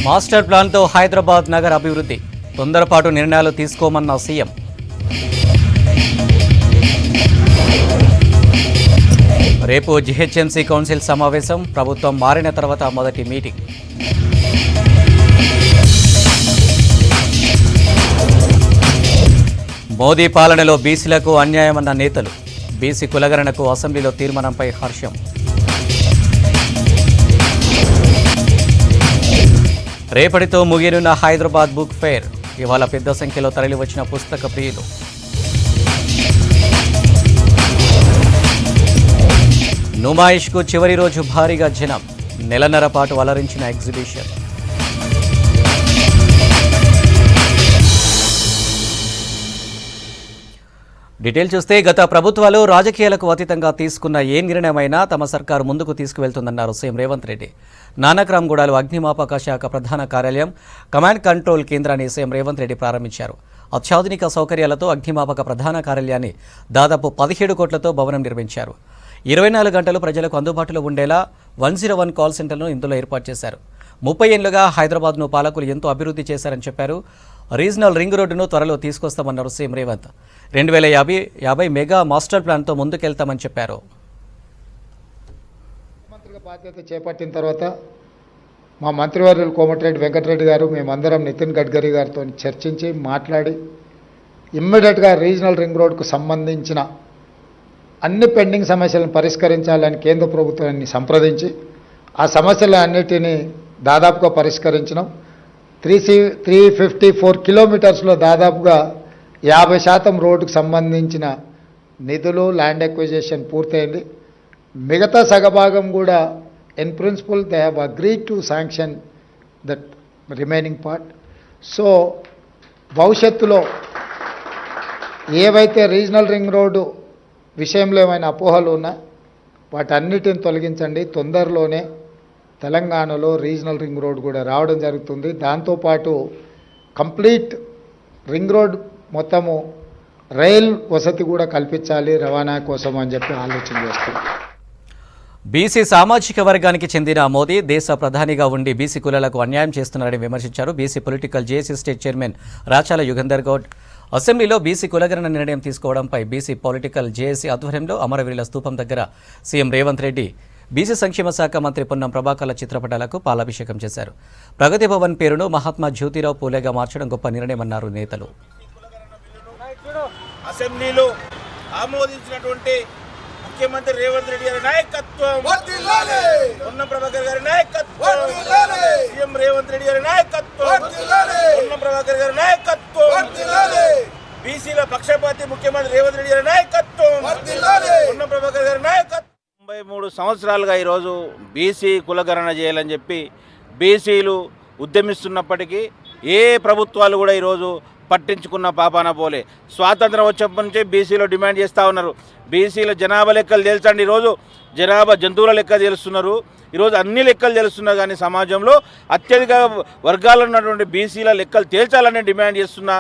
Master ప్లాన్తో హైదరాబాద్ నగర అభివృద్ధి, తొందరపాటు నిర్ణయాలు తీసుకోమన్న సీఎం. రేపు జీహెచ్ఎంసీ కౌన్సిల్ సమావేశం, ప్రభుత్వం మారిన తర్వాత మొదటి మీటింగ్. మోదీ పాలనలో బీసీలకు అన్యాయమన్న నేతలు, బీసీ కులగణనకు అసెంబ్లీలో తీర్మానంపై హర్షం. రేపటితో ముగియనున్న హైదరాబాద్ బుక్ ఫేర్, ఇవాళ పెద్ద సంఖ్యలో తరలివచ్చిన పుస్తక ప్రియులు. నుమాయిష్కు చివరి రోజు భారీగా జనం, నెలన్నర పాటు అలరించిన ఎగ్జిబిషన్. డీటెయిల్ చూస్తే గత ప్రభుత్వాలు రాజకీయాలకు అతీతంగా తీసుకున్న ఏ నిర్ణయమైనా తమ సర్కారు ముందుకు తీసుకువెళ్తుందన్నారు సీఎం రేవంత్ రెడ్డి. నానక్రామ్గూడలో అగ్నిమాపక శాఖ ప్రధాన కార్యాలయం, కమాండ్ కంట్రోల్ కేంద్రాన్ని సీఎం రేవంత్ రెడ్డి ప్రారంభించారు. అత్యాధునిక సౌకర్యాలతో అగ్నిమాపక ప్రధాన కార్యాలయాన్ని దాదాపు 17 కోట్లతో భవనం నిర్మించారు. 24 గంటలు ప్రజలకు అందుబాటులో ఉండేలా 101 కాల్ సెంటర్ను ఇందులో ఏర్పాటు చేశారు. 30 ఏళ్లుగా హైదరాబాద్ను పాలకులు ఎంతో అభివృద్ధి చేశారని చెప్పారు. రీజనల్ రింగ్ రోడ్డును త్వరలో తీసుకొస్తామన్నారు సీఎం రేవంత్. 2050 మెగా మాస్టర్ ప్లాన్తో ముందుకెళ్తామని చెప్పారు. మంత్రిగా బాధ్యత చేపట్టిన తర్వాత మా మంత్రివర్యులు కోమటిరెడ్డి వెంకటరెడ్డి గారు, మేమందరం నితిన్ గడ్కరీ గారితో చర్చించి మాట్లాడి ఇమ్మీడియట్గా రీజనల్ రింగ్ రోడ్కు సంబంధించిన అన్ని పెండింగ్ సమస్యలను పరిష్కరించాలని కేంద్ర ప్రభుత్వాన్ని సంప్రదించి ఆ సమస్యలన్నిటినీ దాదాపుగా పరిష్కరించినాం. 354 కిలోమీటర్స్లో దాదాపుగా 50% రోడ్డుకు సంబంధించిన నిధులు, ల్యాండ్ ఎక్విజిషన్ పూర్తయింది. మిగతా సగభాగం కూడా in principle they have agreed to sanction that remaining part. So భవిష్యత్తులో ఏవైతే రీజనల్ రింగ్ రోడ్డు విషయంలో ఏమైనా అపోహలు ఉన్నా వాటన్నిటిని తొలగించండి. తొందరలోనే తెలంగాణలో రీజనల్ రింగ్ రోడ్ కూడా రావడం జరుగుతుంది. దాంతోపాటు కంప్లీట్ రింగ్ రోడ్ మొత్తము రైల్ వసతి కూడా కల్పించాలి రవాణా కోసం అని చెప్పి ఆలోచన చేస్తుంది. బీసీ సామాజిక వర్గానికి చెందిన మోదీ దేశ ప్రధానిగా ఉండి బీసీ కులాలకు అన్యాయం చేస్తున్నారని విమర్శించారు. BC political JAC state chairman Rachala Yugandhar Goud అసెంబ్లీలో బీసీ కులగణన నిర్ణయం తీసుకోవడంపై బీసీ పొలిటికల్ జేఏసీ ఆధ్వర్యంలో అమరవీరుల స్తూపం దగ్గర సీఎం రేవంత్ రెడ్డి, బీసీ సంక్షేమ శాఖ మంత్రి పొన్నం ప్రభాకర్ల చిత్రపటాలకు పాలాభిషేకం చేశారు. ప్రగతి భవన్ పేరును మహాత్మా జ్యోతిరావు పూలేగా మార్చడం గొప్ప నిర్ణయమన్నారు నేతలు. అసెంబ్లీలో ఆమోదించినటువంటి ముఖ్యమంత్రి రేవంత్ రెడ్డి గారి నాయకత్వం, పొన్నం ప్రభాకర్ గారి నాయకత్వం, సీఎం రేవంత్ రెడ్డి గారి నాయకత్వం, పొన్నం ప్రభాకర్ గారి నాయకత్వం, బీసీల పక్షపాతి ముఖ్యమంత్రి రేవంత్ రెడ్డి గారి నాయకత్వం, పొన్నం ప్రభాకర్ గారి నాయకత్వం. 93 సంవత్సరాలుగా ఈరోజు బీసీ కులగణన చేయాలని చెప్పి బీసీలు ఉద్యమిస్తున్నప్పటికీ ఏ ప్రభుత్వాలు కూడా ఈరోజు పట్టించుకున్న పాపాన పోలే. స్వాతంత్రం వచ్చేప్పటి నుంచే బీసీలో డిమాండ్ చేస్తూ ఉన్నారు. బీసీల జనాభా లెక్కలు తెలుసండి. ఈరోజు జంతువుల లెక్క తెలుస్తున్నారు, ఈరోజు అన్ని లెక్కలు తెలుస్తున్నారు. కానీ సమాజంలో అత్యధిక వర్గాల్లో ఉన్నటువంటి బీసీల లెక్కలు తేల్చాలని డిమాండ్ చేస్తున్న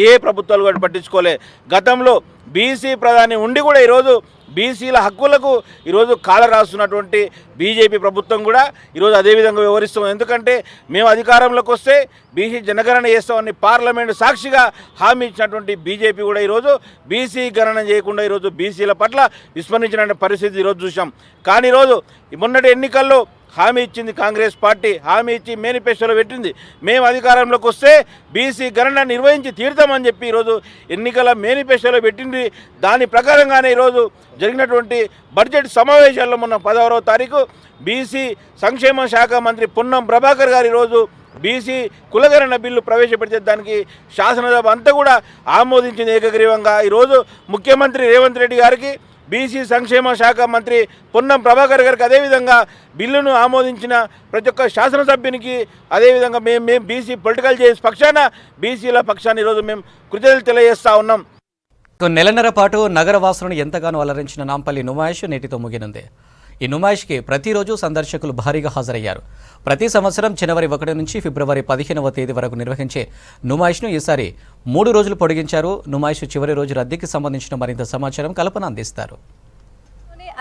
ఏ ప్రభుత్వాలు కూడా పట్టించుకోలే. గతంలో బీసీ ప్రధాని ఉండి కూడా ఈరోజు బీసీల హక్కులకు ఈరోజు కాల రాస్తున్నటువంటి బీజేపీ ప్రభుత్వం కూడా ఈరోజు అదేవిధంగా వివరిస్తాం. ఎందుకంటే మేము అధికారంలోకి వస్తే బీసీ జనగణన చేస్తామని పార్లమెంటు సాక్షిగా హామీ ఇచ్చినటువంటి బీజేపీ కూడా ఈరోజు బీసీ గణన చేయకుండా ఈరోజు బీసీల పట్ల విస్మరించిన పరిస్థితి ఈరోజు చూసాం. కానీ ఈరోజు మొన్నటి ఎన్నికల్లో హామీ ఇచ్చింది కాంగ్రెస్ పార్టీ, హామీ ఇచ్చి మేనిఫెస్టోలో పెట్టింది మేము అధికారంలోకి వస్తే బీసీ గణన నిర్వహించి తీరుతామని చెప్పి ఈరోజు ఎన్నికల మేనిఫెస్టోలో పెట్టింది. దాని ప్రకారంగానే ఈరోజు జరిగినటువంటి బడ్జెట్ సమావేశాల్లో మొన్న 10వ తారీఖు బీసీ సంక్షేమ శాఖ మంత్రి పొన్నం ప్రభాకర్ గారు ఈరోజు బీసీ కులగణన బిల్లు ప్రవేశపెడితే దానికి శాసనసభ అంతా కూడా ఆమోదించింది ఏకగ్రీవంగా. ఈరోజు ముఖ్యమంత్రి రేవంత్ రెడ్డి గారికి, బీసీ సంక్షేమ శాఖ మంత్రి పొన్నం ప్రభాకర్ గారికి, అదేవిధంగా బిల్లును ఆమోదించిన ప్రతి ఒక్క శాసనసభ్యునికి, అదేవిధంగా మేము బీసీ పొలిటికల్ జేఏసీ పక్షాన బీసీల పక్షాన్ని ఈరోజు మేము కృతజ్ఞతలు తెలియజేస్తూ ఉన్నాం. నెలన్నర పాటు నగరవాసులను ఎంతగానో అలరించిన నాంపల్లి నుమాయిష్ నేటితో ముగినుంది. ఈ నుమాయిష్కి ప్రతిరోజు సందర్శకులు భారీగా హాజరయ్యారు. ప్రతి సంవత్సరం జనవరి 1 నుంచి ఫిబ్రవరి 15వ తేదీ వరకు నిర్వహించే నుమాయిష్ను ఈసారి 3 రోజులు పొడిగించారు. నుమాయిష్ చివరి రోజు రద్దీకి సంబంధించిన మరింత సమాచారం కల్పన అందిస్తారు.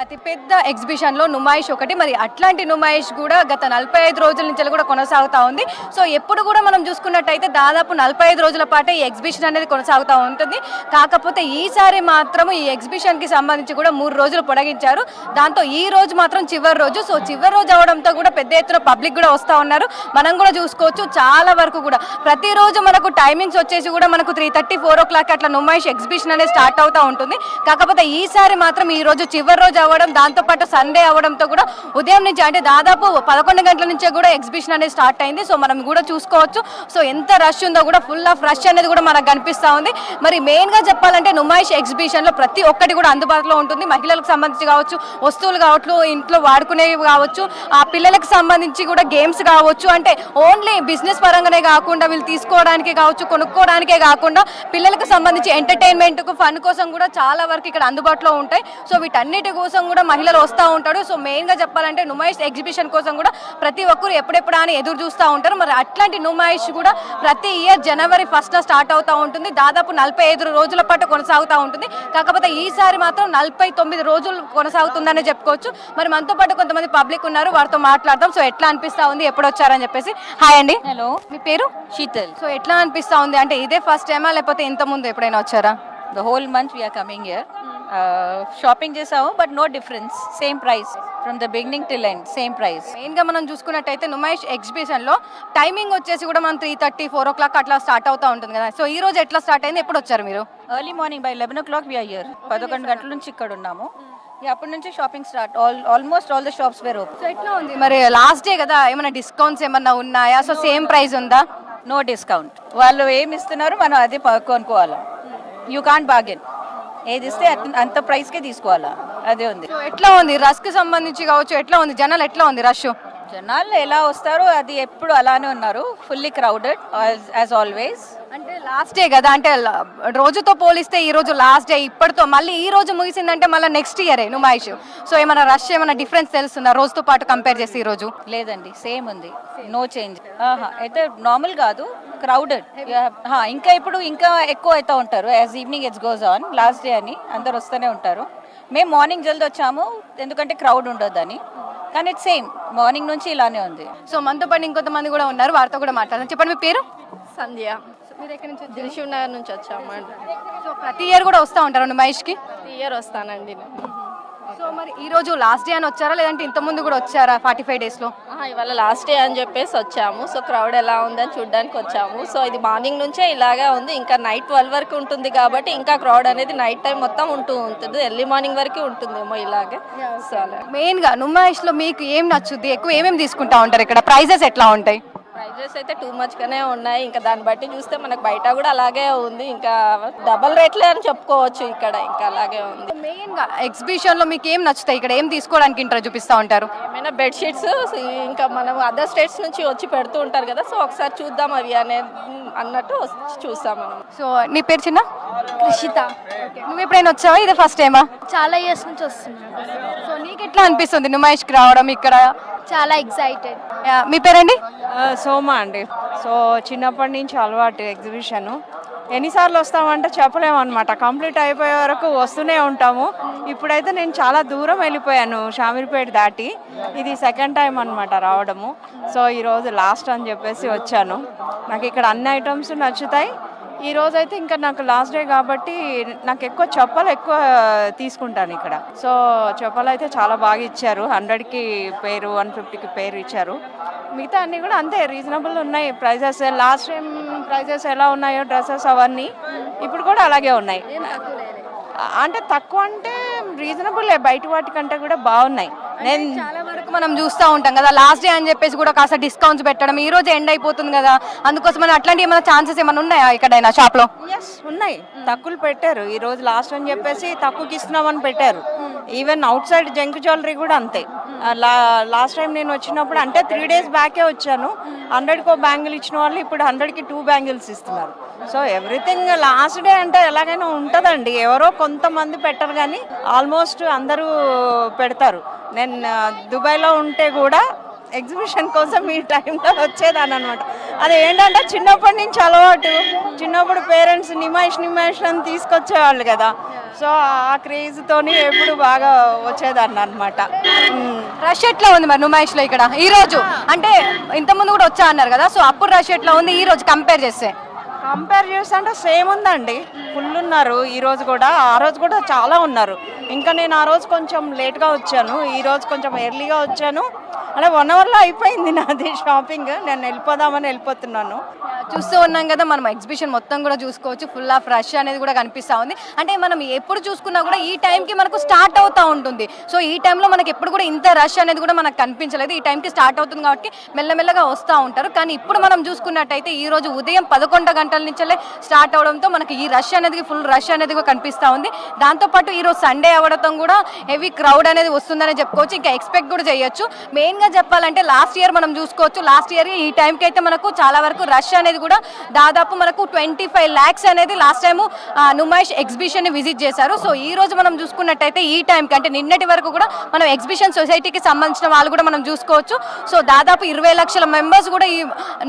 అతిపెద్ద ఎగ్జిబిషన్లో నుమాయిష్ ఒకటి. మరి అట్లాంటి నుమాయిష్ కూడా గత 45 రోజుల నుంచి కూడా కొనసాగుతూ ఉంది. సో ఎప్పుడు కూడా మనం చూసుకున్నట్టయితే దాదాపు 45 రోజుల పాటే ఈ ఎగ్జిబిషన్ అనేది కొనసాగుతూ ఉంటుంది. కాకపోతే ఈసారి మాత్రం ఈ ఎగ్జిబిషన్కి సంబంధించి కూడా 3 రోజులు పొడిగించారు. దాంతో ఈ రోజు మాత్రం చివరి రోజు. సో చివరి రోజు అవడంతో కూడా పెద్ద ఎత్తున పబ్లిక్ కూడా వస్తూ ఉన్నారు. మనం కూడా చూసుకోవచ్చు చాలా వరకు కూడా ప్రతిరోజు మనకు టైమింగ్స్ వచ్చేసి కూడా మనకు 3:30, 4 o'clock అట్లా నుమాయిష్ ఎగ్జిబిషన్ అనేది స్టార్ట్ అవుతూ ఉంటుంది. కాకపోతే ఈసారి మాత్రం ఈ రోజు చివరి రోజు అవ్వడం, దాంతోపాటు సండే అవ్వడంతో కూడా ఉదయం నుంచి అంటే దాదాపు 11 గంటల నుంచే కూడా ఎగ్జిబిషన్ అనేది స్టార్ట్ అయింది. సో మనం కూడా చూసుకోవచ్చు. సో ఎంత రష్ ఉందో కూడా ఫుల్ ఆఫ్ రష్ అనేది కూడా మనకు కనిపిస్తూ ఉంది. మరి మెయిన్గా చెప్పాలంటే నుమాయిష్ ఎగ్జిబిషన్లో ప్రతి ఒక్కటి కూడా అందుబాటులో ఉంటుంది. మహిళలకు సంబంధించి కావచ్చు, వస్తువులు కావచ్చు, ఇంట్లో వాడుకునేవి కావచ్చు, ఆ పిల్లలకు సంబంధించి కూడా గేమ్స్ కావచ్చు, అంటే ఓన్లీ బిజినెస్ పరంగానే కాకుండా వీళ్ళు తీసుకోవడానికి కావచ్చు, కొనుక్కోవడానికే కాకుండా పిల్లలకు సంబంధించి ఎంటర్టైన్మెంట్కు ఫన్ కోసం కూడా చాలా వరకు ఇక్కడ అందుబాటులో ఉంటాయి. సో వీటన్నిటి కోసం కూడా మహిళలు వస్తూ ఉంటారు. సో మెయిన్గా చెప్పాలంటే నుమాయిష్ ఎగ్జిబిషన్ కోసం కూడా ప్రతి ఒక్కరు ఎప్పుడెప్పుడు అని ఎదురు చూస్తూ ఉంటారు. మరి అట్లాంటి నుమాయిష్ కూడా ప్రతి ఇయర్ జనవరి 1st స్టార్ట్ అవుతూ ఉంటుంది. దాదాపు 45 రోజుల పాటు కొనసాగుతూ ఉంటుంది. కాకపోతే ఈసారి మాత్రం 49 రోజులు కొనసాగుతుందని చెప్పుకోవచ్చు. మరి మనతో పాటు కొంతమంది పబ్లిక్ ఉన్నారు, వారితో మాట్లాడదాం. సో ఎట్లా అనిపిస్తూ ఉంది, ఎప్పుడు వచ్చారని చెప్పేసి. హాయ్ అండి. హలో, మీ పేరు? శీతల్. సో ఎట్లా అనిపిస్తూ ఉంది, అంటే ఇదే ఫస్ట్ టైమా లేకపోతే ఇంత ముందు ఎప్పుడైనా వచ్చారా? The whole month we are coming here. Shopping చేసాము, but no difference, same price from the beginning till end, same price. మెయిన్గా మనం చూసుకున్నట్టయితే నుమాయిష్ ఎగ్జిబిషన్లో టైమింగ్ వచ్చేసి కూడా మనం 3:30, 4 o'clock అట్లా స్టార్ట్ అవుతూ ఉంటుంది కదా. సో ఈ రోజు ఎట్లా స్టార్ట్ అయింది, ఎప్పుడు వచ్చారు మీరు? Early morning by 11 o'clock we are here. 11 గంటల నుంచి ఇక్కడ ఉన్నాము. అప్పటి నుంచి shopping start. Almost all the shops were open. So ఎట్లా ఉంది మరి, లాస్ట్ డే కదా, ఏమైనా డిస్కౌంట్స్ ఏమన్నా ఉన్నాయా? సో సేమ్ ప్రైస్ ఉందా? No discount. వాళ్ళు ఏమి ఇస్తున్నారు మనం అది కొనుక్కోవాలా. You can't bargain. ఏది ఇస్తే అంత ప్రైస్కే తీసుకోవాలా, అదే ఉంది. సో ఎట్లా ఉంది రష్కి సంబంధించి కావచ్చు, ఎట్లా ఉంది జనాలు, ఎట్లా ఉంది రష్? జనాలు ఎలా వస్తారో అది ఎప్పుడు అలానే ఉన్నారు, ఫుల్లీ క్రౌడెడ్ యాజ్ ఆల్వేస్. అంటే లాస్ట్ డే కదా, అంటే రోజుతో పోలిస్తే ఈ రోజు లాస్ట్ డే, ఇప్పటితో మళ్ళీ ఈ రోజు ముగిసిందంటే మళ్ళీ నెక్స్ట్ ఇయరే నుమాయిష్. సో ఏమైనా రష్, ఏమైనా డిఫరెన్స్ తెలుస్తుందా రోజుతో పాటు కంపేర్ చేసి ఈ రోజు? లేదండి, సేమ్ ఉంది, నో చేంజ్. అయితే నార్మల్ కాదు, క్రౌడెడ్. ఇంకా ఇప్పుడు ఇంకా ఎక్కువ అవుతూ ఉంటారు as evening it's goes on. Last day అని అందరు వస్తూనే ఉంటారు. మేము మార్నింగ్ జల్ది వచ్చాము ఎందుకంటే క్రౌడ్ ఉండొద్దని, కానీ ఇట్స్ సేమ్ మార్నింగ్ నుంచి ఇలానే ఉంది. సో మనతో పాటు ఇంకొంతమంది కూడా ఉన్నారు, వారితో కూడా మాట్లాడదాం. చెప్పండి మీ పేరు? సంధ్య. మీరు ఎక్కడి నుంచి? దిల్షుక్ నగర్ నుంచి వచ్చామండి. సో ప్రతి ఇయర్ కూడా వస్తూ ఉంటారు నుమాయిష్కి? ఇయర్ వస్తానండి. సో మరి ఈ రోజు లాస్ట్ డే అని వచ్చారా, లేదంటే ఇంత ముందు కూడా వచ్చారా 45 డేస్లో? ఇవాళ లాస్ట్ డే అని చెప్పేసి వచ్చాము. సో క్రౌడ్ ఎలా ఉందని చూడడానికి వచ్చాము. సో ఇది మార్నింగ్ నుంచే ఇలాగే ఉంది, ఇంకా నైట్ 12 వరకు ఉంటుంది కాబట్టి ఇంకా క్రౌడ్ అనేది నైట్ టైం మొత్తం ఉంటుంది, ఎర్లీ మార్నింగ్ వరకు ఉంటుందేమో ఇలాగే. సో అలా మెయిన్గా నుమాయిష్లో మీకు ఏం నచ్చుద్ది, ఎక్కువ ఏమేమి తీసుకుంటా ఉంటారు ఇక్కడ, ప్రైజెస్ ఎట్లా ఉంటాయి? ప్రైజెస్ అయితే టూ మచ్గానే ఉన్నాయి. ఇంకా దాన్ని బట్టి చూస్తే మనకు బయట కూడా అలాగే ఉంది, ఇంకా డబల్ రేట్లే అని చెప్పుకోవచ్చు ఇక్కడ, ఇంకా అలాగే ఉంది. మెయిన్గా ఎగ్జిబిషన్లో మీకు ఏం నచ్చుతాయి, ఇక్కడ ఏం తీసుకోవడానికి ఇంట్రెస్ట్ చూపిస్తూ ఉంటారు? ఏమైనా బెడ్షీట్స్ ఇంకా మనం అదర్ స్టేట్స్ నుంచి వచ్చి పెడుతూ ఉంటారు కదా, సో ఒకసారి చూద్దాం అవి అన్నట్టు వచ్చి చూస్తాం మనం. సో నీ పేరు చిన్న? కృషిత. నువ్వు ఎప్పుడైనా వచ్చావా, ఇదే ఫస్ట్ టైమా? చాలా ఇయర్స్ నుంచి వస్తున్నాను. సో నీకు ఎట్లా అనిపిస్తుంది నుమాయిష్కి రావడం ఇక్కడ? చాలా ఎక్సైటెడ్. మీ పేరండి? సోమ అండి. సో చిన్నప్పటి నుంచి అలవాటు ఎగ్జిబిషను. ఎన్నిసార్లు వస్తామంటే చెప్పలేమన్నమాట, కంప్లీట్ అయిపోయే వరకు వస్తూనే ఉంటాము. ఇప్పుడైతే నేను చాలా దూరం వెళ్ళిపోయాను, షామీర్పేట దాటి. ఇది సెకండ్ టైం అనమాట రావడము. సో ఈరోజు లాస్ట్ అని చెప్పేసి వచ్చాను. నాకు ఇక్కడ అన్ని ఐటమ్స్ నచ్చుతాయి. ఈ రోజు అయితే ఇంకా నాకు లాస్ట్ డే కాబట్టి నాకు చెప్పలు ఎక్కువ తీసుకుంటాను ఇక్కడ. సో చెప్పలు అయితే చాలా బాగా ఇచ్చారు, 100కి పేరు, 150కి పేరు ఇచ్చారు. మిగతా అన్నీ కూడా అంతే రీజనబుల్ ఉన్నాయి ప్రైజెస్. లాస్ట్ టైం ప్రైజెస్ ఎలా ఉన్నాయో డ్రెస్సెస్ అవన్నీ ఇప్పుడు కూడా అలాగే ఉన్నాయి. అంటే తక్కువ అంటే రీజనబుల్, బయట వాటికంటే కూడా బాగున్నాయి. నేను చాలా వరకు మనం చూస్తూ ఉంటాం కదా, లాస్ట్ డే అని చెప్పేసి కూడా కాస్త డిస్కౌంట్స్ పెట్టడం, ఈ రోజు ఎండ్ అయిపోతుంది కదా, అందుకోసం అట్లాంటి ఏమైనా ఛాన్సెస్ ఏమైనా ఉన్నాయా ఇక్కడైనా షాప్లో? ఎస్ ఉన్నాయి, తక్కువలు పెట్టారు. ఈ రోజు లాస్ట్ అని చెప్పేసి తక్కువకి ఇస్తున్నామని పెట్టారు. Even out side junk jewellery కూడా అంతే. లాస్ట్ టైం నేను వచ్చినప్పుడు అంటే 3 days బ్యాకే వచ్చాను, 100కి బ్యాంగిల్ ఇచ్చిన వాళ్ళు ఇప్పుడు 100కి 2 బ్యాంగిల్స్ ఇస్తున్నారు. సో ఎవ్రీథింగ్ లాస్ట్ డే అంటే ఎలాగైనా ఉంటుందండి, ఎవరో కొంతమంది పెట్టరు కానీ ఆల్మోస్ట్ అందరూ పెడతారు. నేను దుబాయ్లో ఉంటే కూడా ఎగ్జిబిషన్ కోసం ఈ టైంలో వచ్చేదాన్ని అనమాట. అది ఏంటంటే చిన్నప్పటి నుంచి అలవాటు. చిన్నప్పుడు పేరెంట్స్ నిమాయిష్ అని తీసుకొచ్చేవాళ్ళు కదా, సో ఆ క్రేజ్తోని ఎప్పుడు బాగా వచ్చేదాన్ని అనమాట. రష్ ఎట్లా ఉంది మరి నుమాయిష్లో ఇక్కడ ఈ రోజు? అంటే ఇంతకుముందు కూడా వచ్చా అన్నారు కదా, సో అప్పుడు రష్ ఎట్లా ఉంది ఈ రోజు కంపేర్ చేస్తే? అంటే సేమ్ ఉందండి, ఫుల్ ఉన్నారు ఈ రోజు కూడా. ఆ రోజు కూడా చాలా ఉన్నారు. ఇంకా నేను ఆ రోజు కొంచెం లేట్గా వచ్చాను, ఈ రోజు కొంచెం ఎర్లీగా వచ్చాను. అంటే 1 అవర్లో అయిపోయింది నాది షాపింగ్. నేను వెళ్ళిపోతున్నాను. చూస్తూ ఉన్నాం కదా మనం, ఎగ్జిబిషన్ మొత్తం కూడా చూసుకోవచ్చు, ఫుల్ ఆఫ్ రష్ అనేది కూడా కనిపిస్తూ ఉంది. అంటే మనం ఎప్పుడు చూసుకున్నా కూడా ఈ టైంకి మనకు స్టార్ట్ అవుతూ ఉంటుంది. సో ఈ టైంలో మనకి ఎప్పుడు కూడా ఇంత రష్ అనేది కూడా మనకు కనిపించలేదు. ఈ టైంకి స్టార్ట్ అవుతుంది కాబట్టి మెల్లమెల్లగా వస్తూ ఉంటారు. కానీ ఇప్పుడు మనం చూసుకున్నట్టయితే ఈ రోజు ఉదయం 11 గంటల నుంచే స్టార్ట్ అవడంతో మనకి ఈ రష్ అనేది ఫుల్ రష్ అనేది కూడా కనిపిస్తూ ఉంది. దాంతోపాటు ఈరోజు సండే అవ్వడంతో కూడా హెవీ క్రౌడ్ అనేది వస్తుందని చెప్పుకోవచ్చు. ఇంకా ఎక్స్పెక్ట్ కూడా చేయొచ్చు. మెయిన్గా చెప్పాలంటే లాస్ట్ ఇయర్ మనం చూసుకోవచ్చు, లాస్ట్ ఇయర్ ఈ టైంకి అయితే మనకు చాలా వరకు రష్ అనేది కూడా దాదాపు మనకు 25 lakhs అనేది లాస్ట్ టైము నుమాయిష్ ఎగ్జిబిషన్ ని విజిట్ చేశారు. సో ఈ రోజు మనం చూసుకున్నట్టయితే ఈ టైంకి అంటే నిన్నటి వరకు కూడా మనం ఎగ్జిబిషన్ సొసైటీకి సంబంధించిన వాళ్ళు కూడా మనం చూసుకోవచ్చు. సో దాదాపు 20 లక్షల మెంబర్స్ కూడా ఈ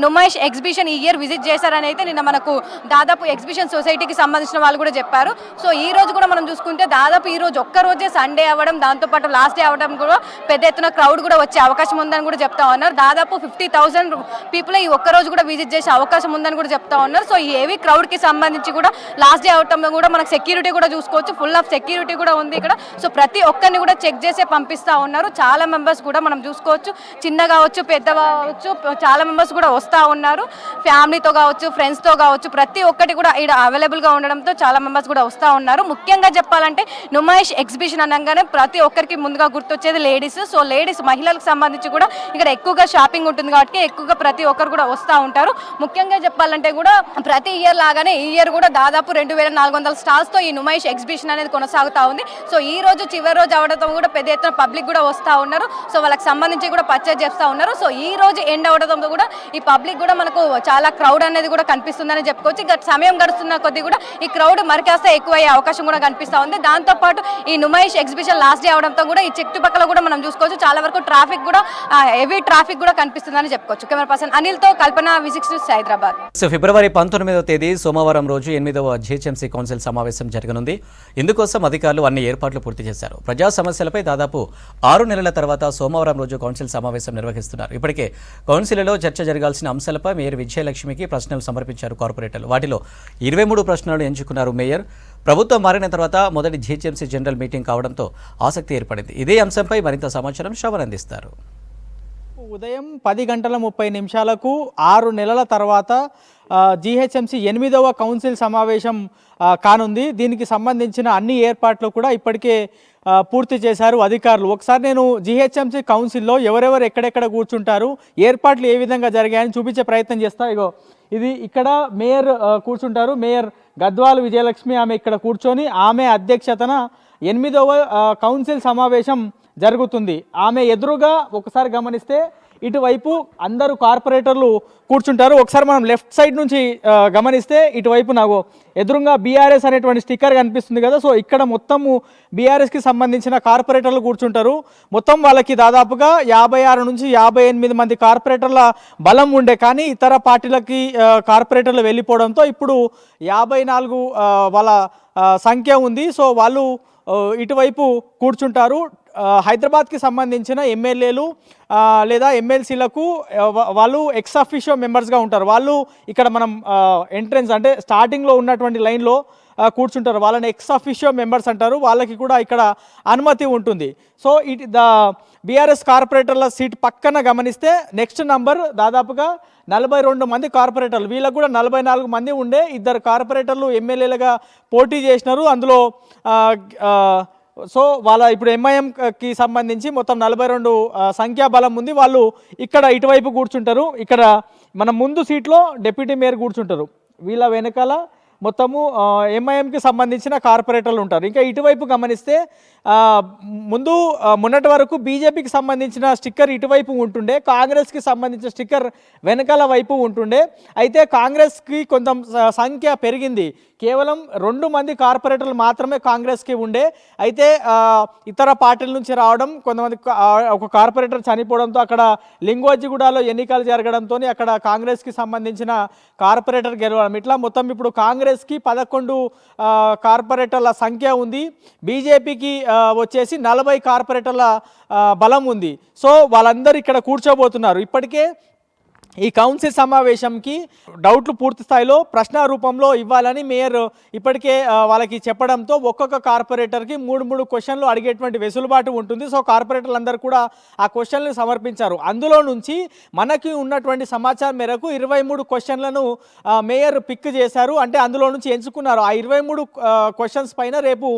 నుమాయిష్ ఎగ్జిబిషన్ ఈ ఇయర్ విజిట్ చేశారని అయితే నిన్న మనకు దాదాపు ఎగ్జిబిషన్ సొసైటీకి సంబంధించిన వాళ్ళు కూడా చెప్పారు. సో ఈ రోజు కూడా మనం చూసుకుంటే దాదాపు ఈ రోజు ఒక్క రోజే సండే అవ్వడం, దాంతోపాటు లాస్ట్ డే అవ్వడం కూడా పెద్ద ఎత్తున క్రౌడ్ కూడా వచ్చే అవకాశం ఉందని కూడా చెప్తా ఉన్నారు. దాదాపు 50,000 పీపుల్ ఈ ఒక్క రోజు కూడా విజిట్ చేసే అవకాశం ఉందని కూడా చెప్తా ఉన్నారు. సో ఈ హెవీ క్రౌడ్ కి సంబంధించి కూడా లాస్ట్ డే అవటంలో కూడా మనకు సెక్యూరిటీ కూడా చూసుకోవచ్చు, ఫుల్ ఆఫ్ సెక్యూరిటీ కూడా ఉంది ఇక్కడ. సో ప్రతి ఒక్కరిని కూడా చెక్ చేసే పంపిస్తా ఉన్నారు. చాలా మెంబర్స్ కూడా మనం చూసుకోవచ్చు, చిన్న కావచ్చు పెద్ద కావచ్చు, చాలా మెంబర్స్ కూడా వస్తూ ఉన్నారు. ఫ్యామిలీతో కావచ్చు, ఫ్రెండ్స్తో కావచ్చు, ప్రతి ఒక్కటి కూడా ఇక్కడ అవైలబుల్గా ఉండడంతో చాలా మెంబర్స్ కూడా వస్తూ ఉన్నారు. ముఖ్యంగా చెప్పాలంటే నుమాయిష్ ఎగ్జిబిషన్ అనగానే ప్రతి ఒక్కరికి ముందుగా గుర్తొచ్చేది లేడీస్. సో లేడీస్ మహిళలకు సంబంధించి కూడా ఇక్కడ ఎక్కువగా షాపింగ్ ఉంటుంది కాబట్టి ఎక్కువగా ప్రతి ఒక్కరు కూడా వస్తూ ఉంటారు. ముఖ్యంగా చెప్పాలంటే కూడా ప్రతి ఇయర్ లాగానే ఈ ఇయర్ కూడా దాదాపు 2400 స్టాల్స్ తో ఈ నుమాయిష్ ఎగ్జిబిషన్ అనేది కొనసాగుతా ఉంది. సో ఈ రోజు చివరి రోజు అవడంతో కూడా పెద్ద ఎత్తున పబ్లిక్ కూడా వస్తూ ఉన్నారు. సో వాళ్ళకి సంబంధించి కూడా పర్చేజ్ చేస్తూ ఉన్నారు. సో ఈ రోజు ఎండ్ అవడంతో కూడా ఈ పబ్లిక్ కూడా మనకు చాలా క్రౌడ్ అనేది కూడా కనిపిస్తుందని చెప్పుకోవచ్చు. ఇంకా సమయం గడుస్తున్న కొద్దీ కూడా ఈ క్రౌడ్ మరికాస్త ఎక్కువయ్యే అవకాశం కూడా కనిపిస్తూ ఉంది. దాంతోపాటు ఈ నుమాయిష్ ఎగ్జిబిషన్ లాస్ట్ డే అవడంతో కూడా ఈ చుట్టుపక్కల కూడా మనం చూసుకోవచ్చు, చాలా వరకు ట్రాఫిక్ కూడా హెవీ ట్రాఫిక్ కూడా కనిపిస్తుందని చెప్పుకోవచ్చు. కెమెరా పర్సన్ అనిల్తో కల్పన, విజిక్స్ న్యూస్, హైదరాబాద్. ఫిబ్రవరి 19వ తేదీ సోమవారం రోజు 8వ జిహెచ్ఎంసీ కౌన్సిల్ సమావేశం జరగనుంది. ఇందుకోసం అధికారులు అన్ని ఏర్పాట్లు పూర్తి చేశారు. ప్రజా సమస్యలపై దాదాపు 6 నెలల తర్వాత సోమవారం రోజు కౌన్సిల్ సమావేశం నిర్వహిస్తున్నారు. ఇప్పటికే కౌన్సిల్లో చర్చ జరగాల్సిన అంశాలపై మేయర్ విజయలక్ష్మికి ప్రశ్నలు సమర్పించారు కార్పొరేటర్లు. వాటిలో 23 ప్రశ్నలు ఎంచుకున్నారు మేయర్. ప్రభుత్వం మారిన తర్వాత మొదటి జిహెచ్ఎంసీ జనరల్ మీటింగ్ కావడంతో ఆసక్తి ఏర్పడింది. ఇదే అంశంపై మరింత సమాచారం శ్రవణ్ అందిస్తారు. ఉదయం 10:30 6 నెలల తర్వాత జిహెచ్ఎంసీ 8వ కౌన్సిల్ సమావేశం కానుంది. దీనికి సంబంధించిన అన్ని ఏర్పాట్లు కూడా ఇప్పటికే పూర్తి చేశారు అధికారులు. ఒకసారి నేను జిహెచ్ఎంసీ కౌన్సిల్లో ఎవరెవరు ఎక్కడెక్కడ కూర్చుంటారు, ఏర్పాట్లు ఏ విధంగా జరిగాయని చూపించే ప్రయత్నం చేస్తా. ఇగో ఇది ఇక్కడ మేయర్ కూర్చుంటారు. మేయర్ గద్వాల్ విజయలక్ష్మి ఆమె ఇక్కడ కూర్చొని ఆమె అధ్యక్షతన 8వ కౌన్సిల్ సమావేశం జరుగుతుంది. ఆమె ఎదురుగా ఒకసారి గమనిస్తే ఇటువైపు అందరూ కార్పొరేటర్లు కూర్చుంటారు. ఒకసారి మనం లెఫ్ట్ సైడ్ నుంచి గమనిస్తే ఇటువైపు నాకు ఎదురుగా బీఆర్ఎస్ అనేటువంటి స్టిక్కర్ కనిపిస్తుంది కదా. సో ఇక్కడ మొత్తము బీఆర్ఎస్కి సంబంధించిన కార్పొరేటర్లు కూర్చుంటారు. మొత్తం వాళ్ళకి దాదాపుగా 56 నుంచి 58 మంది కార్పొరేటర్ల బలం ఉండే, కానీ ఇతర పార్టీలకి కార్పొరేటర్లు వెళ్ళిపోవడంతో ఇప్పుడు 54 వాళ్ళ సంఖ్య ఉంది. సో వాళ్ళు ఇటువైపు కూర్చుంటారు. హైదరాబాద్కి సంబంధించిన ఎమ్మెల్యేలు లేదా ఎమ్మెల్సీలకు వాళ్ళు ఎక్స్ అఫిషియో మెంబర్స్గా ఉంటారు. వాళ్ళు ఇక్కడ మనం ఎంట్రన్స్ అంటే స్టార్టింగ్లో ఉన్నటువంటి లైన్లో కూర్చుంటారు. వాళ్ళని ఎక్స్ అఫిషియో మెంబర్స్ అంటారు. వాళ్ళకి కూడా ఇక్కడ అనుమతి ఉంటుంది. సో బీఆర్ఎస్ కార్పొరేటర్ల సీట్ పక్కన గమనిస్తే నెక్స్ట్ నంబర్ దాదాపుగా 42 మంది కార్పొరేటర్లు. వీళ్ళకు కూడా 44 మంది ఉండే. 2 కార్పొరేటర్లు ఎమ్మెల్యేలుగా పోటీ చేసినారు. అందులో సో వాళ్ళ ఇప్పుడు ఎంఐఎంకి సంబంధించి మొత్తం 42 సంఖ్యాబలం ఉంది. వాళ్ళు ఇక్కడ ఇటువైపు కూర్చుంటారు. ఇక్కడ మన ముందు సీట్లో డిప్యూటీ మేయర్ కూర్చుంటారు. వీళ్ళ వెనకాల మొత్తము ఎంఐఎంకి సంబంధించిన కార్పొరేటర్లు ఉంటారు. ఇంకా ఇటువైపు గమనిస్తే ముందు మొన్నటి వరకు బీజేపీకి సంబంధించిన స్టిక్కర్ ఇటువైపు ఉంటుండే, కాంగ్రెస్కి సంబంధించిన స్టిక్కర్ వెనకాల వైపు ఉంటుండే. అయితే కాంగ్రెస్కి కొంత సంఖ్య పెరిగింది, కేవలం 2 మంది కార్పొరేటర్లు మాత్రమే కాంగ్రెస్కి ఉండే. అయితే ఇతర పార్టీల నుంచి రావడం, కొంతమంది ఒక కార్పొరేటర్ చనిపోవడంతో అక్కడ లింగోజిగూడలో ఎన్నికలు జరగడంతో అక్కడ కాంగ్రెస్కి సంబంధించిన కార్పొరేటర్ గెలవడం, ఇట్లా మొత్తం ఇప్పుడు కాంగ్రెస్కి 11 కార్పొరేటర్ల సంఖ్య ఉంది, బీజేపీకి వచ్చేసి 40 కార్పొరేటర్ల బలం ఉంది. సో వాళ్ళందరూ ఇక్కడ కూర్చోబోతున్నారు. ఇప్పటికే ఈ కౌన్సిల్ సమావేశంకి డౌట్లు పూర్తి స్థాయిలో ప్రశ్న రూపంలో ఇవ్వాలని మేయర్ ఇప్పటికే వాళ్ళకి చెప్పడంతో ఒక్కొక్క కార్పొరేటర్కి 3 క్వశ్చన్లు అడిగేటువంటి వెసులుబాటు ఉంటుంది. సో కార్పొరేటర్లు అందరూ కూడా ఆ క్వశ్చన్లు సమర్పించారు. అందులో నుంచి మనకి ఉన్నటువంటి సమాచారం మేరకు 23 క్వశ్చన్లను మేయర్ పిక్ చేశారు. అంటే అందులో నుంచి ఎంచుకున్నారు. ఆ 23 క్వశ్చన్స్ పైన రేపు